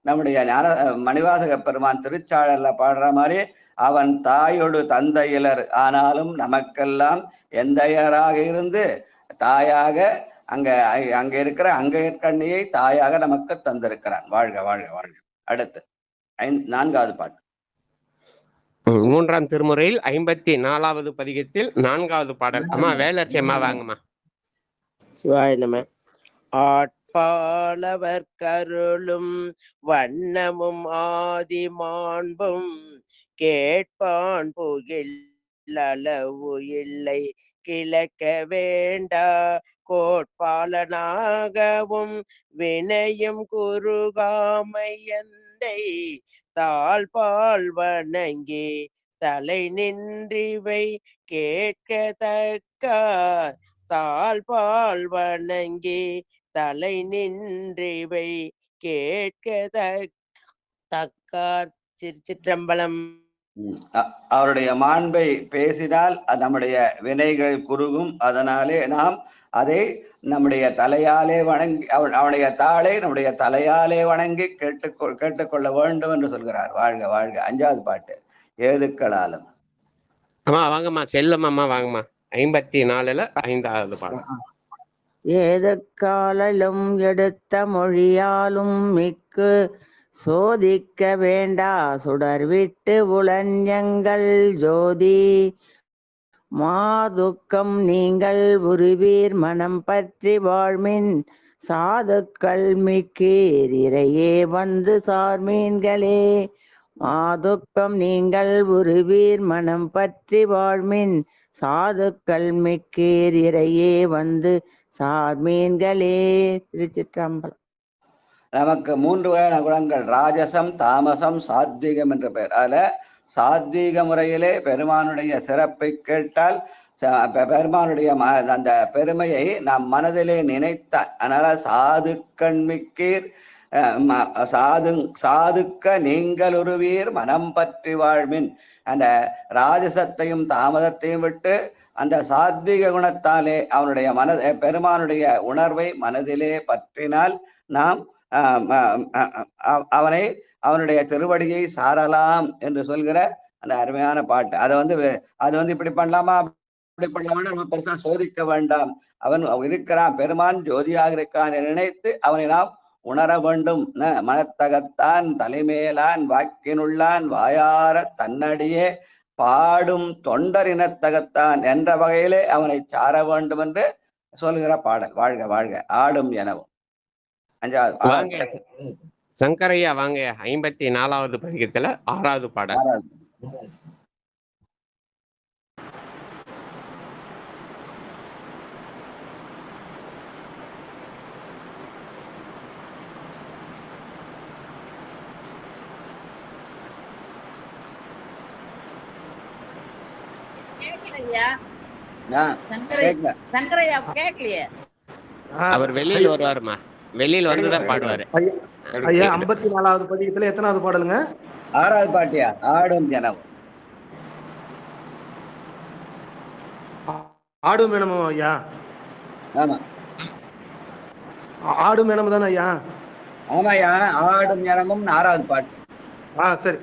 நம்முடைய ஞான மணிவாசக பெருமான் திருச்சாழல்ல பாடுற மாதிரி அவன் தாயோடு தந்தையிலர் ஆனாலும் நமக்கெல்லாம் எந்தையராக இருந்து தாயாக அங்க இருக்கிற அங்கையற்கண்ணியை தாயாக நமக்கு தந்திருக்கிறான். வாழ்க வாழ்க வாழ்க. அடுத்து நான்காவது பாட்டு. மூன்றாம் திருமுறையில் 54வது பதிகத்தில் 4வது பாடல். அம்மா வேலட்சி அம்மா வாங்கம்மா. சிவாய நம. ஆட்பாளவர் கருளும் வண்ணமும் ஆதி மாண்பும் கேட்பான் புகில் அளவு இல்லை கிழக்க வேண்டா கோட்பாலனாகவும் வினையும் குறுகாமையந்தை தாழ்பால் வணங்கி தலை நின்றிவை கேட்கத்தக்க தாழ்பால் வணங்கி தலை நின்றிவை கேட்கத்தக்கார். திருச்சிற்றம்பலம். அவருடைய மாண்பை பேசினால் நம்முடைய வினைகள் குறுகும். அதனாலே நாம் அதை நம்முடைய தலையாலே வணங்கி அவனுடைய தாளை நம்முடைய தலையாலே வணங்கி கேட்டுக்கொள்ள வேண்டும் என்று சொல்கிறார். வாழ்க வாழ்க. அஞ்சாவது பாட்டு. ஏதுக்களாலும். அம்மா வாங்கம்மா. செல்லம் அம்மா வாங்கம்மா. 54ல 5வது பாடல். ஏதுக்காலும் எடுத்த மொழியாலும் மிக்கு சோதிக்க வேண்டா சுடர் விட்டு உளஞ்சங்கள் ஜோதி மாதுக்கம் நீங்கள் உருவீர் மனம் பற்றி வாழ்மின் சாதுக்கள் மிக்கீர் இறையே வந்து சார்மீன்களே. மாதுக்கம் நீங்கள் உருவீர் மனம் பற்றி வாழ்மின் சாதுக்கள் மிக்கீர் இறையே வந்து சார்மீன்களே. திருச்சிற்றம்பலம். நமக்கு 3 வகையான குணங்கள், ராஜசம், தாமசம், சாத்வீகம் என்ற பெயர். அதுல சாத்வீக முறையிலே பெருமானுடைய சிறப்பை கேட்டால் பெருமானுடைய அந்த பெருமையை நாம் மனதிலே நினைத்தால், அதனால சாதுக்கண்மிக்கீர் சாதுக்க நீங்கள் உருவீர் மனம் பற்றி வாழ்மின். அந்த ராஜசத்தையும் தாமதத்தையும் விட்டு அந்த சாத்வீக குணத்தாலே அவனுடைய பெருமானுடைய உணர்வை மனதிலே பற்றினால் நாம் அவனுடைய திருவடியை சாரலாம் என்று சொல்கிற அந்த அருமையான பாட்டு. அது இப்படி பண்ணலாமா அப்படி பண்ணலாமா நம்ம பெருசா சோதிக்க வேண்டாம். அவன் இருக்கிறான், பெருமான் ஜோதியாக இருக்கான் நினைத்து அவனை நாம் உணர வேண்டும். மனத்தகத்தான் தலைமேலான் வாக்கினுள்ளான் வாயார தன்னடியே பாடும் தொண்டரினத்தகத்தான் என்ற வகையிலே அவனை சார வேண்டும் என்று சொல்கிற பாடல். வாழ்க வாழ்க. ஆடும் எனவும். வாங்க சங்கரையா வாங்க. 54வது பதிகத்துல 6வது பாடல். ஐயா கேட்கல. சங்கரையா கேட்கலையே. அவர் வெளியில வருவாருமா, வெளியில வந்துதான் பாடுவாரு. ஐயா 54வது பதிகத்துல எத்தனாவது பாடலுங்க? 6வது பாட்டியா? ஆடும் ஜனமும். ஆடும் எனமும் ஐயா? ஆமா, ஆடும் எனமும் தானே ஐயா? ஆமாய்யா, ஆடும் ஜனமும் 6வது பாட்டு. சரி.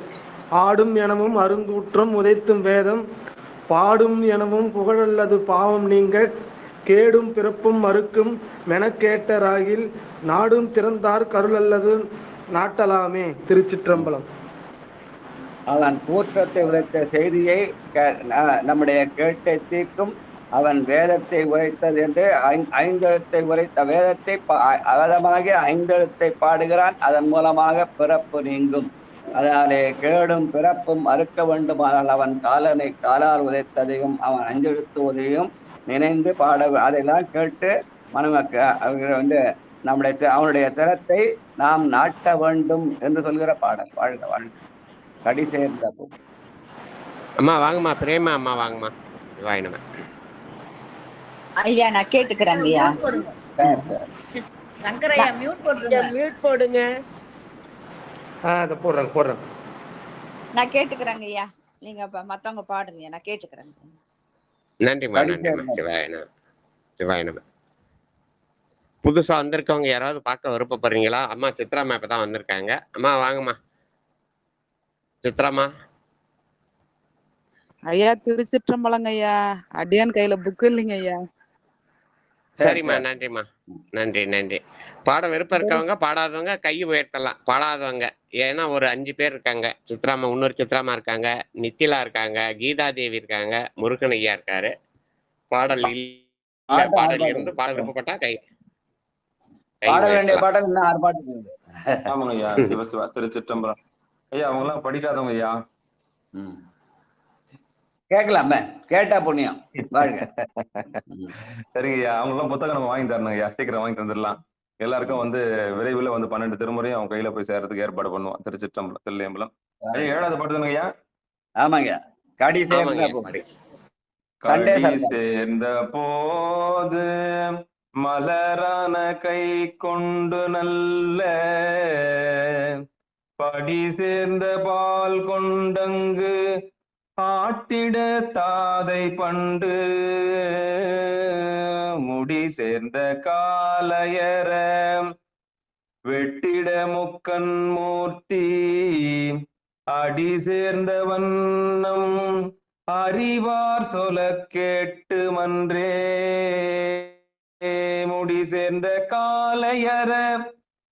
ஆடும் எனமும் அருங்கூற்றம் உதைத்தும் வேதம் பாடும் எனவும் புகழல்லது பாவம் நீங்க கேடும் பிறப்பும் மறுக்கும் மெனக்கேட்டராகில் நாடும் திறந்தார் கருளல்லது நாட்டலாமே. திருச்சிற்றம்பலம். அவன் கூற்றத்தை உரைத்த செய்தியை நம்முடைய கேட்டை தீர்க்கும். அவன் வேதத்தை உரைத்தது என்று ஐந்தெழுத்தை உரைத்த வேதத்தை வேதமாகி ஐந்தெழுத்தை பாடுகிறான். அதன் மூலமாக பிறப்பு நீங்கும். அதனாலே கேடும் பிறப்பும் அறுக்க வேண்டுமானால் அவன் காலனை காலால் உதைத்ததையும் அவன் அஞ்செழுத்து உதவியும் நினைந்து பாட, அதையெல்லாம் கேட்டு வந்து அவனுடைய திறத்தை நாம் நாட்ட வேண்டும் என்று சொல்கிற பாடல். வாழ்க வாழ்க. கடி சேர்ந்த அம்மா வாங்கம்மா, பிரேமா அம்மா வாங்கம்மா. வாயினமா ஐயா, நான் கேட்டுக்கிறேன் ஐயா. சங்கரையா மியூட் போடுங்க. மியூட் போடுங்க. அதை போடுறேன். நான் கேட்டுக்கிறேங்க ஐயா. நீங்க மத்தவங்க பாடுங்க, நான் கேட்டுக்கிறேன். நன்றிம்மா, நன்றிம்மா. சிவாயனமா. புதுசா வந்திருக்கவங்க யாராவது பார்க்க விருப்பப்படுறீங்களா? அம்மா சித்ராமா இப்பதான் வந்திருக்காங்க. அம்மா வாங்கம்மா. சித்ராமா. ஐயா திருச்சிற்றம்பலங்க ஐயா. அடியான் கையில புக் இல்லைங்க ஐயா. சரிம்மா, நன்றிம்மா. நன்றி. பாட விருப்பம் இருக்கவங்க, பாடாதவங்க கை உயர்த்தலாம். பாடாதவங்க ஏன்னா ஒரு 5 பேர் இருக்காங்க. சித்ராமா, இன்னொரு சித்ராமா இருக்காங்க, நித்திலா இருக்காங்க, கீதா தேவி இருக்காங்க, முருகன் ஐயா இருக்காரு. பாடல் இருந்து பாட விருப்பப்பட்டா கை பாட வேண்டிய பாடல் இன்னும் 6 பாட்டு. ஆமாங்க ஐயா. சிவசிவா திருச்சிற்றம்பலம் ஐயா. அவங்க எல்லாம் படிக்காதவங்க ஐயா. கேட்கலாமே, கேட்டா புண்ணியம். வாழ்க. சரிங்க ஐயா. அவங்க எல்லாம் புத்தகம் நம்ம வாங்கி தரணும் ஐயா. சீக்கிரம் வாங்கி தந்துடலாம். எல்லாருக்கும் வந்து விரைவில் வந்து 12 திருமுறையும் அவங்க கையில போய் சேர்றதுக்கு ஏற்பாடு பண்ணுவோம். திருச்சிற்றம்பலம் தில்லையம்பலம். 7வது பாட்டு தானுங்க ஐயா? ஆமாங்க. கடி சேர்ந்த போது மலரான கை கொண்டு நல்ல படி சேர்ந்த பால் கொண்டங்கு ஆட்டிட தாதை பண்டு முடி சேர்ந்த காலையர வெட்டிட முக்கன் மூர்த்தி அடி சேர்ந்த வண்ணம் அறிவார் சொல கேட்டு மன்றே முடி சேர்ந்த காலையர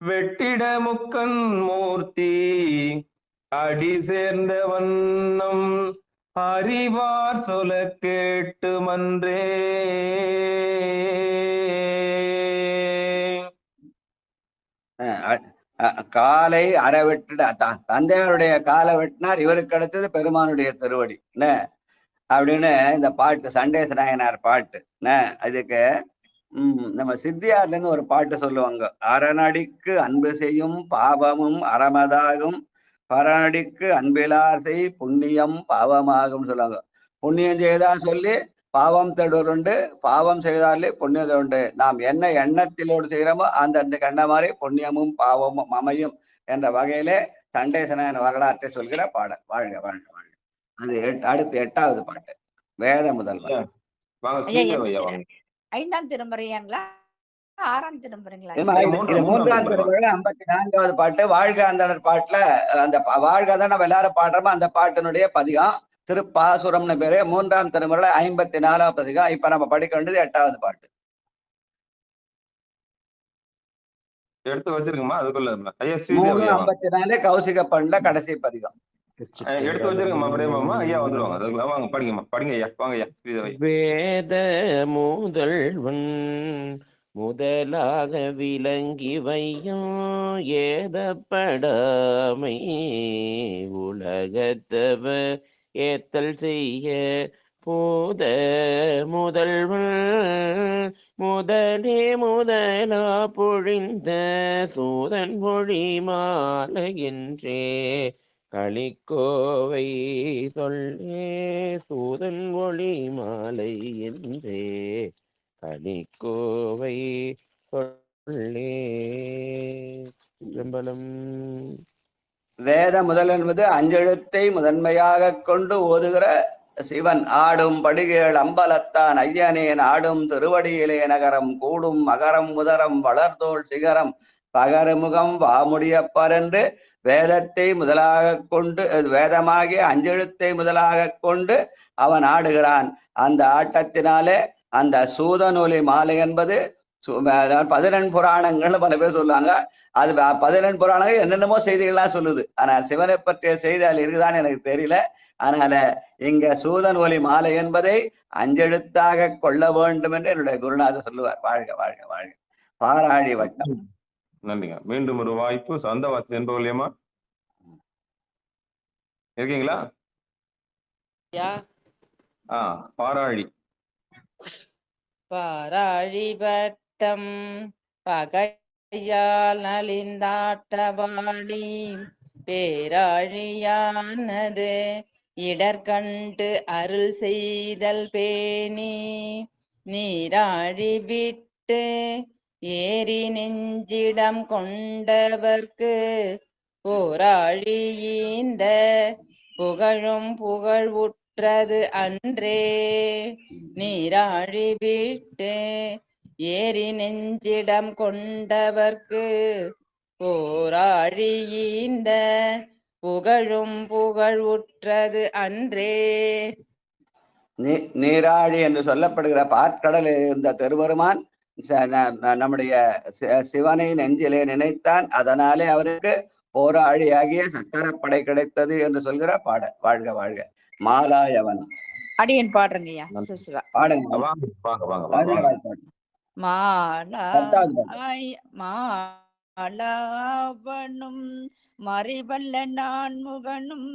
வெட்டிட முக்கன் மூர்த்தி அடி சேர்ந்த வண்ணம் அறிவார் சொல கேட்டு மன்றே. காலை அரை வெட்டிட தந்தையாருடைய காலை வெட்டினார். இவருக்கு அடுத்தது பெருமானுடைய திருவடி அப்படின்னு இந்த பாட்டு சண்டேச நாயனார் பாட்டு. அதுக்கு நம்ம சித்தியார்ல இருந்து ஒரு பாட்டு சொல்லுவாங்க. அரணடிக்கு அன்பு செய்யும் பாவமும் அறமதாகும், பரநடிக்கு அன்பிலார் செய் புண்ணியம் பாவமாகும் சொல்லுவாங்க. புண்ணியம் செய்தா சொல்லி பாவம் தடுண்டு, பாவம் செய்தாலே புண்ணியம் தடுண்டு. நாம் என்ன எண்ணத்திலோடு செய்கிறோமோ அந்த கண்ட மாதிரி புண்ணியமும் பாவமும் அமையும் என்ற வகையிலே சண்டேசனாயன வரலாற்றை சொல்கிற பாடல். வாழ்க வாழ்க வாழ்க. அது அடுத்து 8வது பாட்டு, வேத முதல்வர். 5ஆம் திருமுறையாங்களா 6ஆம் திருமுறைங்களா? 3ஆம் திருமுறையில 54வது பாட்டு வாழ்க அந்தனர் பாட்டுல அந்த வாழ்க தான் நம்ம எல்லாரும் பாடுறோமோ அந்த பாட்டினுடைய பதிகம் திருப்பாசுரம்னு பேரு. 3ஆம் திருமுறையில 54வது பதிகம். இப்ப நம்ம படிக்க வேண்டியது 8வது பாட்டு. எடுத்து வச்சிருக்கமா? அதுக்குள்ள 354 கௌசிக பண்ணல கடைசி பதிகம். எடுத்து வச்சிருக்கமா பிரேமாமா? ஐயா வந்துருவாங்க. அதுக்குள்ள வாங்க படிங்கம்மா. படிங்க ஐயா. வாங்க ஐயா. வேத முதல்வன் முதலாக விளங்கி வையும் ஏதப்படாமை உலகத்தவ ஏத்தல் செய்ய போத முதல்வன் முதலே முதலா பொழிந்த சூதன் மொழி மாலையின்றே களிக்கோவை சொல்லே சூதன் ஒளி மாலை என்றே களிக்கோவை சொல்லே. சிதம்பரம். வேத முதல் என்பது அஞ்செழுத்தை முதன்மையாக கொண்டு ஓதுகிற சிவன். ஆடும் படிகேள் அம்பலத்தான் ஐயனேன் ஆடும் திருவடியிலே நகரம் கூடும் மகரம் முதரம் வளர்தோள் சிகரம் பகரமுகம் வாமுடியப்பர் என்று வேதத்தை முதலாக கொண்டு வேதமாகிய அஞ்செழுத்தை முதலாக கொண்டு அவன் ஆடுகிறான். அந்த ஆட்டத்தினாலே அந்த சூதநூலி மாலை என்பது 14 புராணங்கள் பல பேர் சொல்லுவாங்க. அது 14 புராணங்கள் என்னென்னமோ செய்திகள்லாம் சொல்லுது. ஆனா சிவனை பற்றிய செய்தி அதில் இருக்குதான்னு எனக்கு தெரியல. அதனால இங்க சூதன் ஒலி மாலை என்பதை அஞ்செழுத்தாக கொள்ள வேண்டும் என்று என்னுடைய குருநாதர் சொல்லுவார். வாழ்க வாழ்க வாழ்க. பாராழி வட்டம். நன்றிங்க. மீண்டும் ஒரு வாய்ப்பு. சந்தவாசி என்பவர்களேமா இருக்கீங்களா? பாராழி. பாராழி வட்டம் பகையால் நலிந்தாட்டவாடி பேராழியானது இடர்கண்டு அருள் செய்தல் பேணி நீராழி விட்டு ஏறி நெஞ்சிடம் கொண்டவர்க்கு போராழியீந்த புகழும் புகழ்வுற்றது அன்றே. நீராழி விட்டு ஏறி நெஞ்சிடம் கொண்டவர்க்கு போராழியீந்த புகழும் புகழ்வுற்றது அன்றே. நீராழி என்று சொல்லப்படுகிற பாற்கடலில் இருந்த திருவருமான் நம்முடைய சிவனை நெஞ்சிலே நினைத்தான். அதனாலே அவருக்கு போராழியாகிய சக்கரப்படை கிடைத்தது என்று சொல்கிற பாடல். வாழ்க வாழ்க. மாலாயவன். அடியன் பாடுறேங்கய்யா. சிவசிவா பாடுங்க. மாலாவனும் மறைவல்ல நான்முகனும்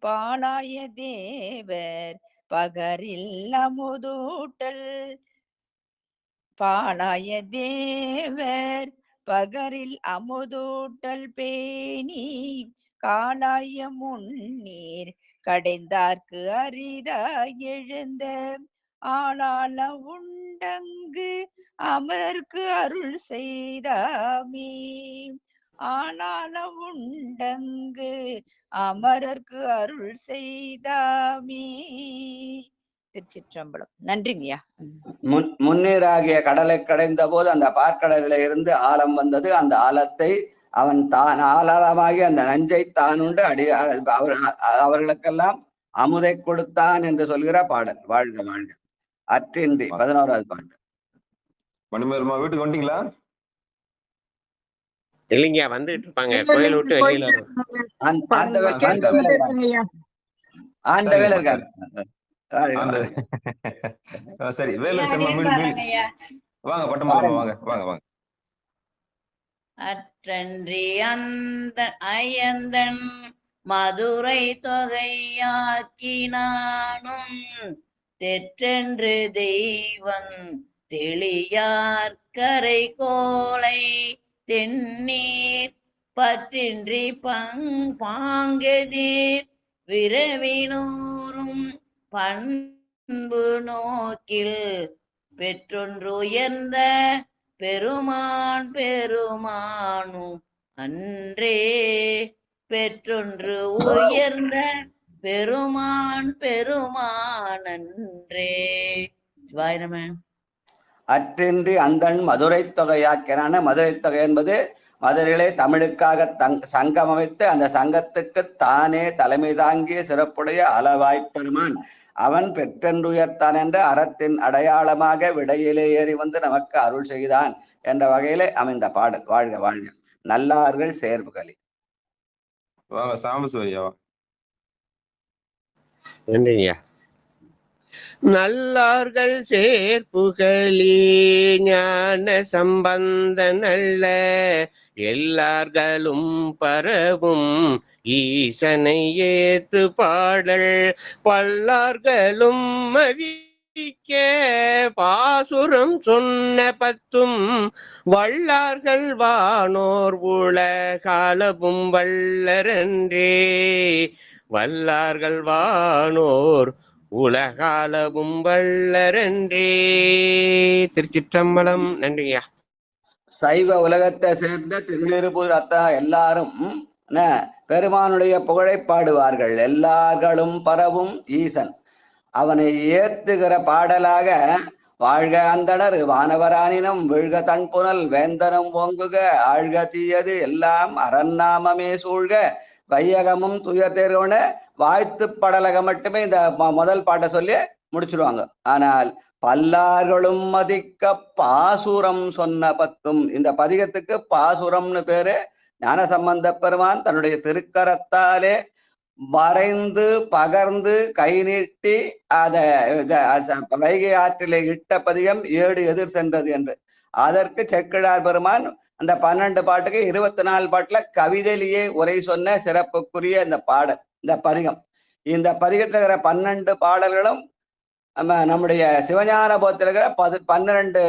பாலாய தேவர் பகரில் அமுதூட்டல் பாலாய தேவர் பகரில் அமுதூட்டல் பேணி காலாய முன்னீர் கடைந்தார்க்கு அரிதா எழுந்த ஆளால உண்டங்கு அமர்க்கு அருள் செய்தாமே. ஆளால உண்டங்கு அமரர்க்கு அருள் செய்தாமே. திருச்சிற்றம்பலம். நன்றிங்கய்யா. முன்னீராகிய கடலை கடைந்த போது அந்த பாற்கடலில இருந்து ஆழம் வந்தது. அந்த ஆழத்தை அவன் தான் ஆழமாகி அந்த நஞ்சை தானுண்டு அவர்களுக்கெல்லாம் அமுதை கொடுத்தான் என்று சொல்கிற பாடல். வாழ்க வாழ்க. அற்றின்றி 11வது பாட்டு. மணிமேல்மா வீட்டுக்கு வந்துட்டீங்களா? இல்லைங்க, வந்துட்டு இருப்பாங்க. கோயில் விட்டு வெளியில அந்த வேலை இருக்காரு. சரி, வேலை வாங்க பட்டமல்லமா, வாங்க வாங்க வாங்க. அற்றன்றி அந்த அயந்தன் மதுரை தொகையாக்கினானும் தெற்றென்று தெய்வம் தெளியார் கரை கோலை தென்னீர் பற்றின்றி பாங்கெதிர் விரவினூரும் பண்பு நோக்கில் பெற்றொன்று உயர்ந்த பெருமான் பெருமானும் அன்றே. பெற்றொன்று உயர்ந்த பெருமான் பெருமான் அன்றே. சிவாய நம. அற்றின்றி அந்தன் மதுரை தொகையாக்கிறான. மதுரை தொகை என்பது மதுரையிலே தமிழுக்காக சங்கம் அமைத்து அந்த சங்கத்துக்கு தானே தலைமை தாங்கிய சிறப்புடைய அளவாய்ப்பெருமான் அவன் பெற்றென்றுயர்த்தான் என்ற அறத்தின் அடையாளமாக விடையிலே ஏறி வந்து நமக்கு அருள் செய்தான் என்ற வகையிலே அமைந்த பாடல். வாழ்க வாழ்க. நல்லார்கள் சேர்வுகளி. நல்லார்கள் சேர்ப்புகளி ஞான சம்பந்த நல்ல எல்லார்களும் பரவும் ஈசனை ஏத்து பாடல் பல்லார்களும் மதி பாசுரம் சொன்ன பத்தும் வல்லார்கள் வானோர் உலகளவும் வல்லரன்றே. வல்லார்கள் வானோர் உலகளவும் வல்லரன்றே. திருச்சிற்றம்பலம். நன்றியா. சைவ உலகத்தை சேர்ந்த திருநீறுபூர் அத்தா எல்லாரும் பெருமானுடைய புகழை பாடுவார்கள். எல்லார்களும் பரவும் ஈசன் அவனை ஏத்துகிற பாடலாக வாழ்க அந்தணர் வானவரானினம் வீழ்க தன்புனல் வேந்தனம் ஓங்குக ஆழ்க தீயது எல்லாம் அரண்நாமமே சூழ்க வையகமும் துயர்தேரோன வாழ்த்து படலக மட்டுமே இந்த முதல் பாட்டை சொல்லி முடிச்சிருவாங்க. ஆனால் பல்லார்களும் மதிக்க பாசுரம் சொன்ன பத்தும், இந்த பதிகத்துக்கு பாசுரம்னு பேரு. ஞானசம்பந்த பெருமான் தன்னுடைய திருக்கரத்தாலே வரைந்து பகர்ந்து கை நீட்டி அத வைகை ஆற்றிலே இட்ட பதிகம் 7 எதிர் சென்றது என்று. அதற்கு செக்கிழார் பெருமான் அந்த 12 பாட்டுக்கு 24 பாட்டுல கவிதையிலேயே உரை சொன்ன சிறப்புக்குரிய இந்த பாடல், இந்த பதிகம். இந்த பதிகத்தில் இருக்கிற 12 பாடல்களும் நம்முடைய சிவஞான போகத்தில் இருக்கிற 12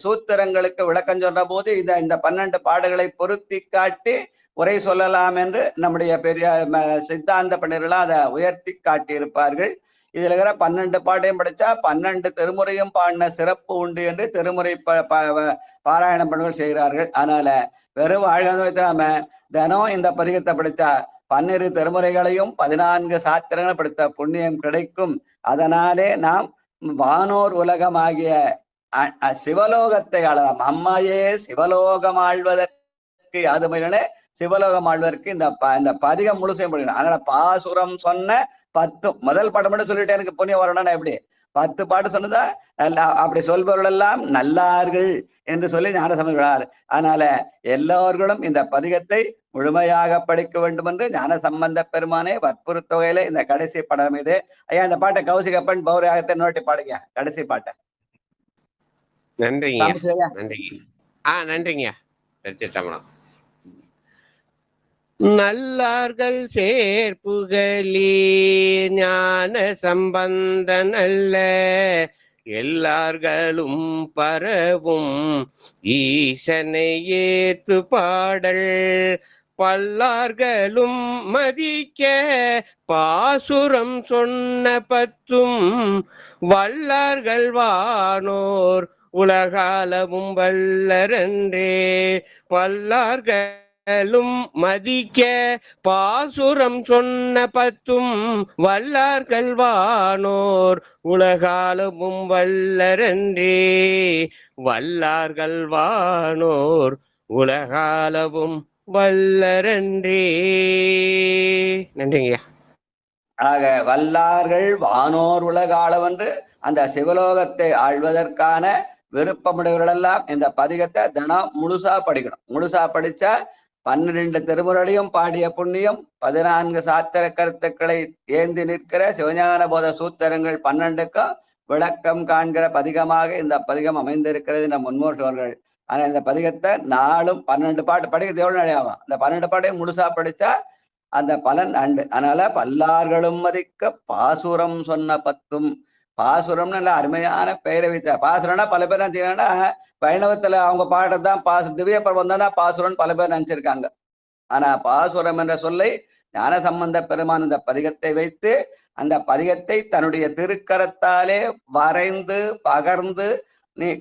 சூத்திரங்களுக்கு விளக்கம் சொல்ற போது இந்த 12 பாடல்களை பொருத்தி காட்டி உரை சொல்லலாம் என்று நம்முடைய பெரிய சித்தாந்த பண்டிதர்களாம் அதை உயர்த்தி காட்டியிருப்பார்கள். இதுல இருக்கிற 12 பாட்டையும் படிச்சா 12 திருமுறையும் பாடின சிறப்பு உண்டு என்று திருமுறை பாராயணம் பண்ணுகள் செய்கிறார்கள். அதனால வெறும் ஆழ்நாம தினம் இந்த பதிகத்தை படித்தா 12 திருமுறைகளையும் 14 சாத்திரங்களை படித்த புண்ணியம் கிடைக்கும். அதனாலே நாம் வானோர் உலகமாகிய சிவலோகத்தை ஆளலாம். அம்மையே சிவலோகம் ஆழ்வதற்கு யாதுமையிலே சிவலோகம் ஆழ்வதற்கு இந்த பதிகம் முழுசையும் படிக்கணும். அதனால பாசுரம் சொன்ன 10 முதல் பாட்டு மட்டும் சொல்லிட்டு எனக்கு புண்ணியம் வரணும்னா எப்படி? 10 பாட்டு சொன்னதா அப்படி சொல்பவர்கள் எல்லாம் நல்லார்கள் என்று சொல்லி ஞானசம்பந்தர். அதனால எல்லோர்களும் இந்த பதிகத்தை முழுமையாக படிக்க வேண்டும் என்று ஞானசம்பந்த பெருமானை வற்புறுத்த வகையில இந்த கடைசி படம் இது. ஐயா, இந்த பாட்டை கௌசிகப்பன் பௌரியாகத்தை நோட்டி பாடுங்க, கடைசி பாட்டை. நன்றிங்க. நன்றிங்க. நன்றிங்க. திருச்சிற்றம்பலம். நல்லார்கள் சேர்ப்புகளே ஞான சம்பந்த நல்ல எல்லார்களும் பரவும் ஈசனை ஏத்து பாடல் பல்லார்களும் மதிக்க பாசுரம் சொன்ன பத்தும் வல்லார்கள் வானோர் உலகாலவும் வல்லரன்றே. பல்லார்களும் மதிக்க பாசுரம் சொன்ன பத்தும் வல்லார்கள் வானோர் உலகாலவும் வல்லரன்றே. வல்லார்கள் வானோர் உலகாலவும் வல்லரன்றே. நன்றிங்கய்யா. ஆக வல்லார்கள் வானோர் உலகாளவென்று அந்த சிவலோகத்தை ஆழ்வதற்கான விருப்பமுடையவர்களெல்லாம் இந்த பதிகத்தை தினம் முழுசா படிக்கணும். முழுசா படிச்சா 12 திருமுறையும் பாடிய புண்ணியம், 14 சாத்திர கருத்துக்களை ஏந்தி நிற்கிற சிவஞான போத சூத்திரங்கள் 12க்கும் விளக்கம் காண்கிற பதிகமாக இந்த பதிகம் அமைந்திருக்கிறது இந்த முன்னோர் சோழர்கள். ஆனா இந்த பதிகத்தை நாளும் 12 பாட்டு படிக்கிறது எவ்வளவு நாளையாகும்? இந்த 12 பாட்டையும் முழுசா படிச்சா அந்த பலன் அண்டு. அதனால பல்லார்களும் மதிக்க பாசுரம் சொன்ன பத்தும். பாசுரம்னு நல்ல அருமையான பெயரை வைத்த. பாசுரம்னா பல பேர் நினைச்சீங்கன்னா வைணவத்துல அவங்க பாடுறதுதான் திவ்ய பருவம் தான் பாசுரம்னு பல பேர் நினைச்சிருக்காங்க. ஆனா பாசுரம் என்ற சொல்லை ஞானசம்பந்த பெருமான் இந்த பதிகத்தை வைத்து அந்த பதிகத்தை தன்னுடைய திருக்கரத்தாலே வரைந்து பகர்ந்து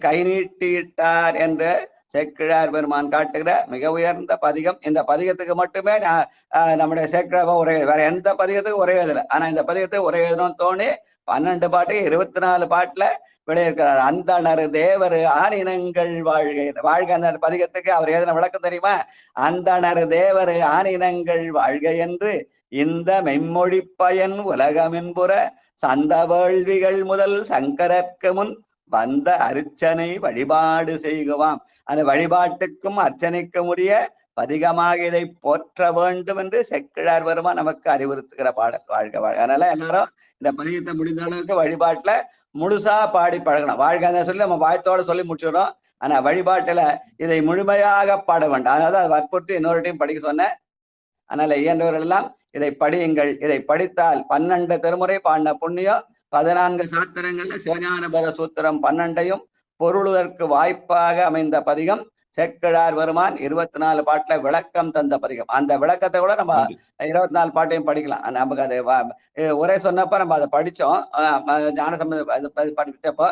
கை நீட்டிட்டார் என்று சேக்கிழார் பெருமான் காட்டுகிற மிக உயர்ந்த பதிகம். இந்த பதிகத்துக்கு மட்டுமே நம்முடைய சேக்கிழார் உரை, வேற எந்த பதிகத்துக்கும் உரை எழுதல. ஆனா இந்த பதிகத்துக்கு உரை எழுதணும்னு தோணி 12 பாட்டு 24 பாட்டுல விளையிருக்கிறார். அந்தணர் தேவர் ஆனினங்கள் வாழ்க. வாழ்க அந்த பதிகத்துக்கு அவர் எழுதின விளக்கம் தெரியுமா? அந்தணர் தேவர் ஆனினங்கள் வாழ்க என்று இந்த மெம்மொழி பயன் உலகமின்புற சந்த வேள்விகள் முதல் சங்கரற்கு முன் வந்த அர்ச்சனை வழிபாடு செய்குவாம். அந்த வழிபாட்டுக்கும் அர்ச்சனைக்கும் உரிய பதிகமாக இதை போற்ற வேண்டும் என்று செக்கிழார் பெருமான் நமக்கு அறிவுறுத்துகிற பாடல். வாழ்க வாழ்க. அதனால எல்லாரும் இந்த பதிகத்தை முடிந்த அளவுக்கு வழிபாட்டுல முழுசா பாடி பழகணும். வாழ்க சொல்லி நம்ம வாழ்த்தோட சொல்லி முடிச்சிடறோம். ஆனா வழிபாட்டுல இதை முழுமையாக பாட வேண்டாம். அதனால அதை வற்புறுத்தி இன்னொரு டைம் படிக்க சொன்னேன். அதனால இயன்றவர்கள் எல்லாம் இதை படியுங்கள். இதை படித்தால் 12 திருமுறை பாடின புண்ணியம், 14 சாத்திரங்கள்ல சிவஞானபர சூத்திரம் 12ஐயும் பொருளுதற்கு வாய்ப்பாக அமைந்த பதிகம். சேக்கிழார் பெருமான் 24 பாட்டுல விளக்கம் தந்த பதிகம். அந்த விளக்கத்தை கூட நம்ம 24 பாட்டையும் படிக்கலாம். நமக்கு அது ஒரே சொன்னப்ப நம்ம அதை படிச்சோம். ஞானசம்பந்த படிச்சப்போ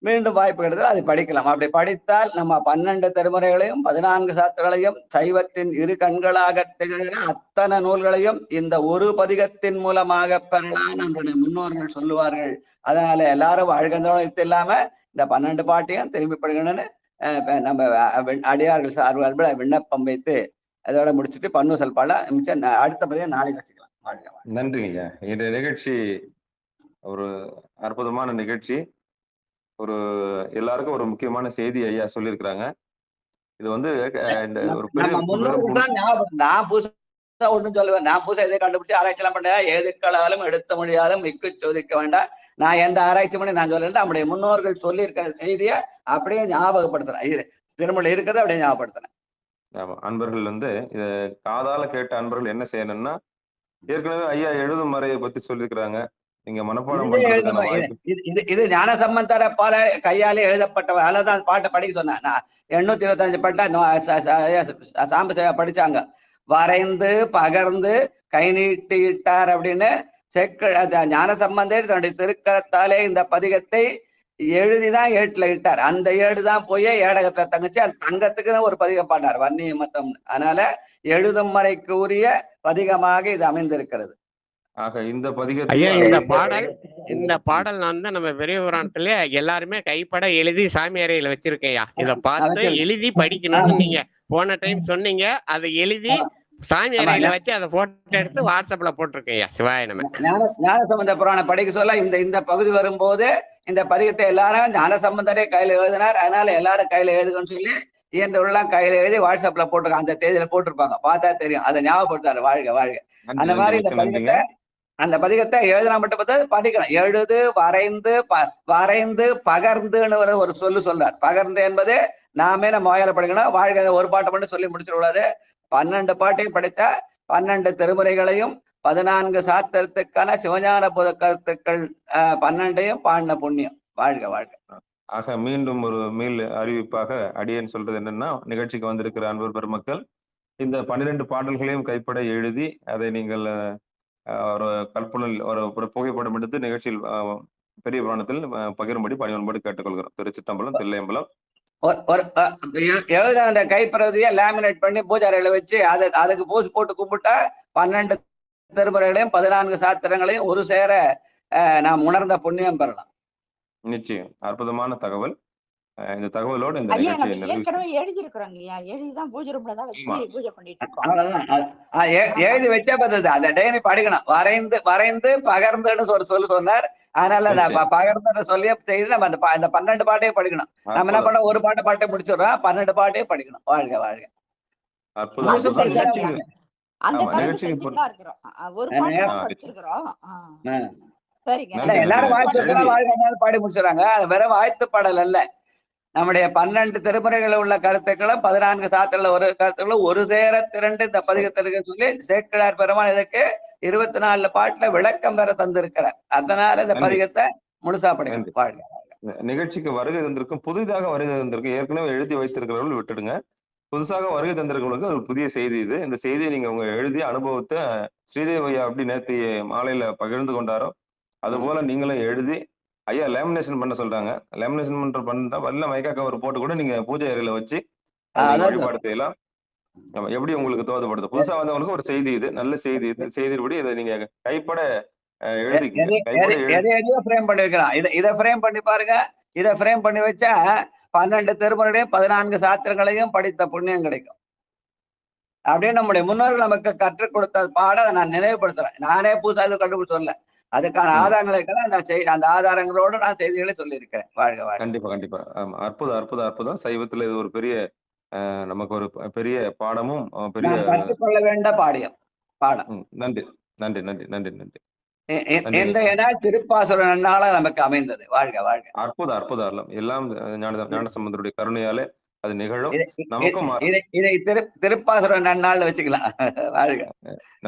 மீண்டும் வாய்ப்பு கிடைத்தால் அதை படிக்கலாம். அப்படி படித்தால் நம்ம 12 திருமுறைகளையும் 14 சாத்திரங்களையும் சைவத்தின் இரு கண்களாக திகழ்கிற அத்தனை நூல்களையும் இந்த ஒரு பதிகத்தின் மூலமாக பெறலாம் நம்முடைய முன்னோர்கள் சொல்லுவார்கள். அதனால எல்லாரும் வாழ்கந்தோடு இல்லாம இந்த 12 பாட்டையும் திரும்பி படிக்கணும்னு நம்ம அடியார்கள் சார்பாக விண்ணப்பம் வைத்து அதோட முடிச்சுட்டு பன்னுசல் பாட அடுத்த பதியம் நாளைக்கு வச்சுக்கலாம். நன்றிங்க. இந்த நிகழ்ச்சி ஒரு அற்புதமான நிகழ்ச்சி. ஒரு எல்லாருக்கும் ஒரு முக்கியமான செய்தி ஐயா சொல்லியிருக்கிறாங்க. இது வந்து இந்த ஒரு நான் புதுசா ஒண்ணும் சொல்லுவேன். நான் புதுசா எதை கண்டுபிடிச்சு ஆராய்ச்சிலாம் பண்ணேன். எதுக்களாலும் எடுத்த மொழியாலும் மிக்கு சோதிக்க வேண்டாம். நான் எந்த ஆராய்ச்சி பண்ணி நான் சொல்ல நம்முடைய முன்னோர்கள் சொல்லி இருக்கிற செய்தியை அப்படியே ஞாபகப்படுத்துறேன். திருமணம் இருக்கிறத அப்படியே ஞாபகப்படுத்துறேன். ஆமா, அன்பர்கள் வந்து இத காதால கேட்ட அன்பர்கள் என்ன செய்யணும்னா, ஏற்கனவே ஐயா எழுதும் முறையை பத்தி சொல்லியிருக்கிறாங்க. நீங்க மனப்பாடம் பண்றதுக்கான வாய்ப்பு. இது ஞான சம்பந்தர பால கையாலே எழுதப்பட்ட அததான் பாட்டை படிக்க சொன்னேன். நான் 825 பாட்டா சாம்ப படிச்சாங்க. வரைந்து பகர்ந்து கை நீட்டிட்டார் அப்படின்னு ஞான சம்பந்தர் தன்னுடைய திருக்கரத்தாலே இந்த பதிகத்தை எழுதிதான் ஏட்டுல இட்டார். அந்த ஏடுதான் போய் ஏடகத்துல தங்கச்சு அந்த தங்கத்துக்குன்னு ஒரு பதிகம் பாட்டார் வன்னிய மத்தம். அதனால எழுதும் முறைக்கு உரிய பதிகமாக இது அமைந்திருக்கிறது. ஆக இந்த பதிகத்தை ஐயா இந்த பாடல் நான் தான் நம்ம பெரிய புராணத்துல எல்லாருமே கைப்பட எழுதி சாமி அறையில வச்சிருக்கேன்யா. இத பார்த்து எழுதி படிக்கணும்னு நீங்க போன டைம் சொன்னீங்க. அதை எழுதி சாமி அறையில வச்சு அதை போட்டோ எடுத்து வாட்ஸ்அப்ல போட்டிருக்கேன்யா. சிவாய நம்ம ஞான சம்பந்த புராணம் படிக்க சொல்ல இந்த பகுதி வரும்போது இந்த பதிகத்தை எல்லாரும் ஞான சம்பந்தரே கையில எழுதினார். அதனால எல்லாரும் கையில எழுதுன்னு சொல்லி இயன்றவர்கள்லாம் கையில எழுதி வாட்ஸ்அப்ல போட்டிருக்காங்க. அந்த தேதியில போட்டிருப்பாங்க, பார்த்தா தெரியும். அதை ஞாபகப்படுத்தாரு. வாழ்க வாழ்க. அந்த மாதிரி அந்த பதிகத்தை எழுதினா மட்டும் பார்த்தா படிக்கணும். எழுது வரைந்து பகர்ந்துன்னு ஒரு சொல்றார். பகர்ந்து என்பது நாமே நம்ம வாயால படிக்கணும். வாழ்க ஒரு பாட்டை மட்டும் சொல்லி முடிச்சிடக்கூடாது. 12 பாட்டையும் படித்த 12 திருமுறைகளையும் 14 சாத்திரத்துக்கான சிவஞான புத கருத்துக்கள் 12ஐயும் பாடின புண்ணியம். வாழ்க வாழ்க. ஆக மீண்டும் ஒரு மீள் அறிவிப்பாக அடியேன் சொல்றது என்னன்னா, நிகழ்ச்சிக்கு வந்திருக்கிற அன்பர் பெருமக்கள் இந்த 12 பாடல்களையும் கைப்பட எழுதி அதை நீங்கள் ஒரு கற்பனில் ஒரு புகைப்படம் எடுத்து நிகழ்ச்சியில் பெரிய புராணத்தில் பகிரும்படி பணிவன்படி கேட்டுக்கொள்கிறோம். திருச்சிற்றம்பலம், தில்லையம்பலம். எழுத அந்த கைப்பிரதியை லேமினேட் பண்ணி பூஜை அறையில வச்சு அதுக்கு பூஜை போட்டு கும்பிட்டா 12 திருமுறைகளையும் 14 சாத்திரங்களையும் ஒரு சேர நாம் உணர்ந்த புண்ணியம் பெறலாம். நிச்சயம். அற்புதமான தகவல். இந்த தகவலோடு இந்த ஏற்கனவே எழுதி இருக்கிறாங்க. எழுதிதான் பூஜை ரூம்ல தான் வச்சு பூஜை பண்ணிட்டு இருக்கோம். எழுதி வச்சா பார்த்தது அந்த டெய்லி படிக்கணும். வரைந்து பகர்ந்துன்னு சொல்லி சொன்னார். அதனால பகர்ந்து சொல்லி செய்து நம்ம அந்த 12 பாட்டையும் படிக்கணும். நம்ம என்ன பண்ண ஒரு பாட்டை முடிச்சிடுறோம். 12 பாட்டையும் படிக்கணும். வாழ்க வாழ்க. எல்லாரும் வாழ்க்கை பாடி முடிச்சிடறாங்க. வெறும் வாழ்த்து பாடல் அல்ல. நம்முடைய 12 திருமுறைகள் உள்ள கருத்துக்களும் 14 சாத்திரங்கள் ஒரு கருத்துக்களும் ஒரு சேர திரண்டு இந்த பதிகத்திற்கு சொல்லி சேக்கிழார் பெருமான் இதற்கு 24 பாட்டுல விளக்கம் பெற தந்திருக்கிறார். அதனால இந்த பதிகத்தை முழுசா படிக்கணும். நிகழ்ச்சிக்கு வருகை தந்திருக்கும், புதிதாக வருகை தந்திருக்கும், ஏற்கனவே எழுதி வைத்திருக்கிறவர்கள் விட்டுடுங்க. புதுசாக வருகை தந்திருக்கிறவங்களுக்கு ஒரு புதிய செய்தி இது. இந்த செய்தியை நீங்க உங்க எழுதிய அனுபவத்தை ஸ்ரீதேவையா அப்படி நேற்று மாலையில பகிர்ந்து கொண்டாரோ அது போல நீங்களும் எழுதி ஐயா லேமினேஷன் பண்ண சொல்றாங்க. லேமினேஷன் பண்ணா வல்ல மைக்கா கவர் போட்டு கூட நீங்க பூஜை அறையில வச்சு வழிபாடு செய்யலாம். எப்படி உங்களுக்கு தோதப்படுது? புதுசா வந்தவங்களுக்கு ஒரு செய்தி இது, நல்ல செய்தி. இது செய்திப்படி இதை நீங்க கைப்பட எழுதி ஃப்ரேம் பண்ணி வைக்கலாம். இதை ஃப்ரேம் பண்ணி பாருங்க. இதை ஃப்ரேம் பண்ணி வச்சா 12 திருமுறைகளையும் 14 சாத்திரங்களையும் படித்த புண்ணியம் கிடைக்கும். அப்படியே நம்முடைய முன்னோர்கள் நமக்கு கற்றுக் கொடுத்த பாட நான் நினைவுபடுத்துறேன். நானே புதுசா இது கண்டுபிடிச்சு சொல்லல. அதுக்கான ஆதாரங்களை அந்த ஆதாரங்களோடு நான் செய்திகளை சொல்லி இருக்கிறேன். வாழ்க வாழ்க. கண்டிப்பா கண்டிப்பா. அற்புதம் அற்புதம் அற்புதம். சைவத்துல இது ஒரு பெரிய நமக்கு ஒரு பெரிய பாடமும் பெரிய கற்றுக்கொள்ள வேண்ட பாடம். நன்றி நன்றி நன்றி நன்றி நன்றி. திருப்பாசுர நன்னால நமக்கு அமைந்தது. வாழ்க வாழ்க. அற்புதம் அற்புதம். எல்லாம் ஞான சம்பந்தருடைய கருணையாலே அது நிகழும். நமக்கும் இதை திருப்பாசுர நன்னாள் வச்சுக்கலாம். வாழ்க.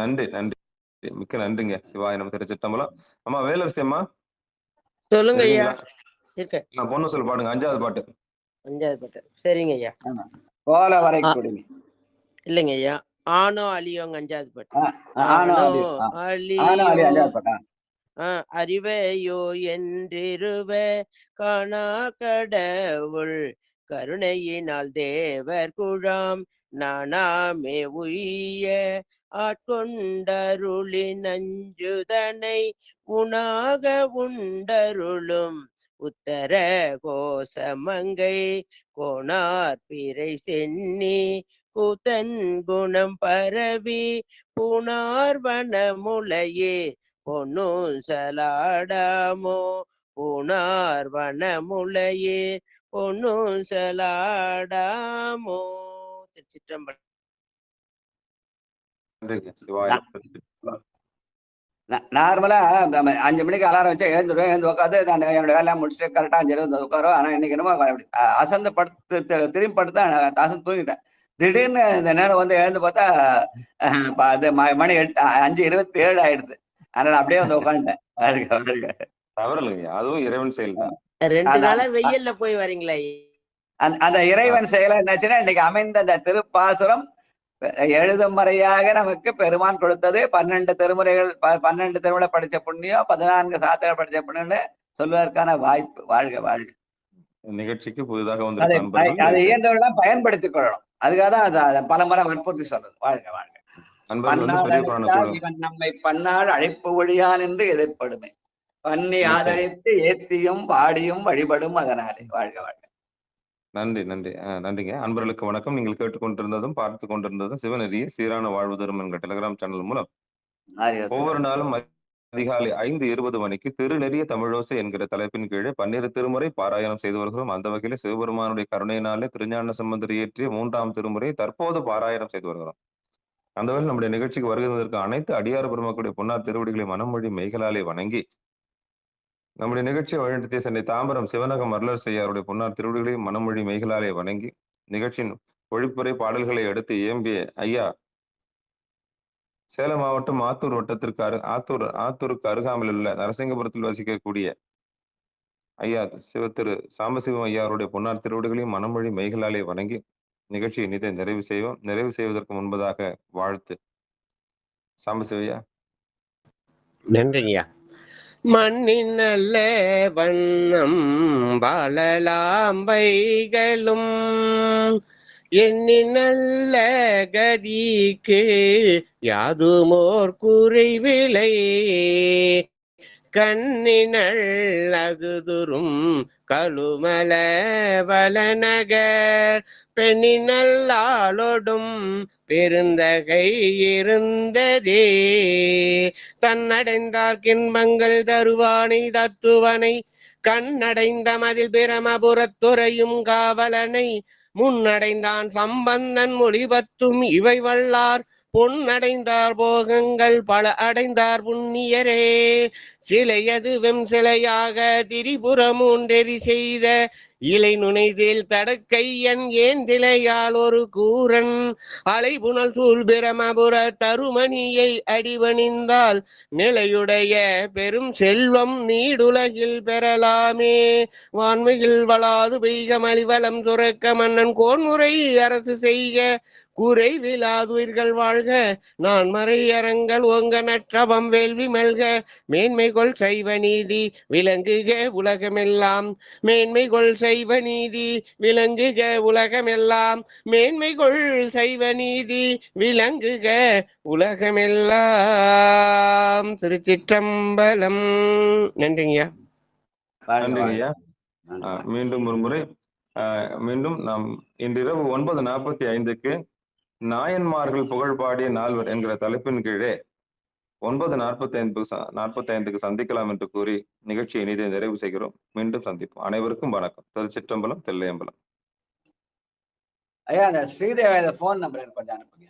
நன்றி நன்றி. மிக்க நன்றிங்க. சிவாய நம்ம திருச்சிற்றம்பலம். அம்மா வேலரசி அம்மா சொல்லுங்க ஐயா. இருக்கீங்களா? இருக்கேன். பொண்ணு சொல் பாடுங்க, 5வது பாட்டு. 5வது பாட்டு. சரிங்க ஐயா. போல வரை குடிமி. இல்லைங்க ஐயா. ஆனோ அலியோங்க 5வது பாட்டு. ஆனோ அலியோ பாட்டா? அறிவையோ என்றிருவ காணா கடவுள் கருணையினால் தேவர் குழாம் நானாமே உய்ய ஆட்கொண்டருளி நஞ்சுதனை உணாக உண்டருளும் உத்தர கோசமங்கை கோணார் பிறை சென்னி கூத்தன் குணம் பரவி பூணார் வனமுலையே பொன்னும் சலாடாமோ பூணார் வனமுலையே பொன்னும் சலாடாமோ. திருச்சிற்றம்பலம். நார்மலா 5 மணிக்கு அலாரம் வச்சா எழுந்துடும். எழுந்து உட்காந்து நான் என்னோட வேலை முடிச்சுட்டு கரெக்டா 5:20 உட்காரும். ஆனா இன்னைக்கு என்னமோ அசந்து படுத்து திரும்பி படுத்தா அசந்து தூங்கிட்டேன். திடீர்னு இந்த நேரம் வந்து எழுந்து பார்த்தா அது மணி 5:27 ஆயிடுது. அதனால அப்படியே வந்து உட்காந்துட்டேன். தவறலைங்க, அதுவும் இறைவன் செயல் தான். 2 நாளா வெயில்ல போய் வரீங்களா? அந்த இறைவன் செயலா என்னாச்சுன்னா இன்னைக்கு அமைந்த அந்த திருப்பாசுரம் எழுதும் முறையாக நமக்கு பெருமான் கொடுத்தது. 12 திருமுறைகள் 12 திருமுறை படிச்ச புண்ணியம், 14 சாத்திரை படிச்ச புண்ணியம்னு சொல்வதற்கான வாய்ப்பு. வாழ்க வாழ்க. நிகழ்ச்சிக்கு புதிதாக அதை இயன்றவர்கள்லாம் பயன்படுத்திக் கொள்ளணும். அதுக்காக தான் பல முறை வற்புறுத்தி சொல்றது. வாழ்க வாழ்க. இவன் நம்மை பன்னாள் அழைப்பு ஒழியான் என்று எதிர்ப்படுமே பண்ணி ஆதரித்து ஏத்தியும் பாடியும் வழிபடும் அதனாலே. வாழ்க வாழ்க. நன்றி நன்றி நன்றிங்க. அன்பர்களுக்கு வணக்கம். நீங்கள் கேட்டுக்கொண்டிருந்ததும் பார்த்து கொண்டிருந்ததும் சிவநெறிய சீரான வாழ்வு தரும் என்ற டெலிகிராம் சேனல் மூலம் ஒவ்வொரு நாளும் அதிகாலை 5:20 மணிக்கு திருநெறிய தமிழோசை என்கிற தலைப்பின் கீழே 12 திருமுறை பாராயணம் செய்து வருகிறோம். அந்த வகையில சிவபெருமானுடைய கருணையினாலே திருஞான சம்பந்தர் இயற்றிய 3ஆம் திருமுறை தற்போது பாராயணம் செய்து வருகிறோம். அந்த வகையில் நம்முடைய நிகழ்ச்சிக்கு வருகிறதற்கு அனைத்து அடியார் பெருமக்களுடைய பொன்னார் திருவடிகளை மனமொழி மெய்களாலே வணங்கி நம்முடைய நிகழ்ச்சியை வழிநடத்திய சென்னை தாம்பரம் சிவனகம் அருளர் செய்யாருடைய பொன்னார் திருவடிகளையும் மனமொழி மெய்களாலே வணங்கி நிகழ்ச்சியின் ஒழிப்புரை பாடல்களை எடுத்து இயம்பிய ஐயா சேலம் மாவட்டம் ஆத்தூர் வட்டத்திற்கு ஆத்தூருக்கு அருகாமையில் உள்ள நரசிங்கபுரத்தில் வசிக்கக்கூடிய ஐயா திரு சாம்பசிவம் ஐயாருடைய பொன்னார் திருவடிகளையும் மனமொழி மெய்களாலே வணங்கி நிகழ்ச்சியை இனிதை நிறைவு செய்வோம். நிறைவு செய்வதற்கு முன்பதாக வாழ்த்து. சாம்பசிவையா. நன்றிங்கய்யா. மண்ணின் நல்ல வண்ணம் வாழலாம் வைகளும் எண்ணின் நல்ல கதிக்கு யாதுமோர் குறைவிலை கண்ணினள் அகுதுரும் கழுமல வளநகர் பெண்ணினல்லாளொடும் பெருந்தகை இருந்ததே தன்னடைந்தார் கின்பங்கள் தருவானை தத்துவனை கண்ணடைந்த மதில் பிரமபுரத்துறையும் காவலனை முன்னடைந்தான் சம்பந்தன் மொழிபத்தும் இவை வல்லார் பொன்னடைந்தார் போகங்கள் பல அடைந்தார் புண்ணியரே சிலையது வெம் சிலையாக திரிபுரமூன்றெறி செய்த இலை நுனைதில் தடக்கையன் ஏந்திலையால் ஒரு கூரன் அலைபுணல் சூழ் பிரமபுர தருமணியை அடிவணிந்தால் நிலையுடைய பெரும் செல்வம் நீடுலகில் பெறலாமே வான்மையில் வளாது பெய்க மலிவலம் சுரக்க மன்னன் கோன்முறை அரசு செய்க குறைவிலாதுயிர்கள் வாழ்க நான் மறை அரங்கள் ஓங்க நற்றவம் வேள்வி மல்க மேன்மைகொள் சைவ நீதி விளங்குக உலகமெல்லாம் மேன்மைகொள் சைவ நீதி விளங்குக உலகமெல்லாம் மேன்மைகொள் சைவ நீதி விளங்குக உலகமெல்லாம். திருச்சிற்றம்பலம். நன்றிங்கய்யா. நன்றிங்கய்யா. மீண்டும் ஒரு முறை மீண்டும் நாம் இன்றிரவு 9:45க்கு நாயன்மார்கள் புகழ் பாடிய நால்வர் என்கிற தலைப்பின் கீழே 9:45க்கு சந்திக்கலாம் என்று கூறி நிகழ்ச்சியை இனிதை நிறைவு செய்கிறோம். மீண்டும் சந்திப்போம். அனைவருக்கும் வணக்கம். திருச்சிற்றம்பலம், தில்லையம்பலம். ஐயா அந்த ஸ்ரீதேவி போன் நம்பர் கொஞ்சம் அனுப்புங்க.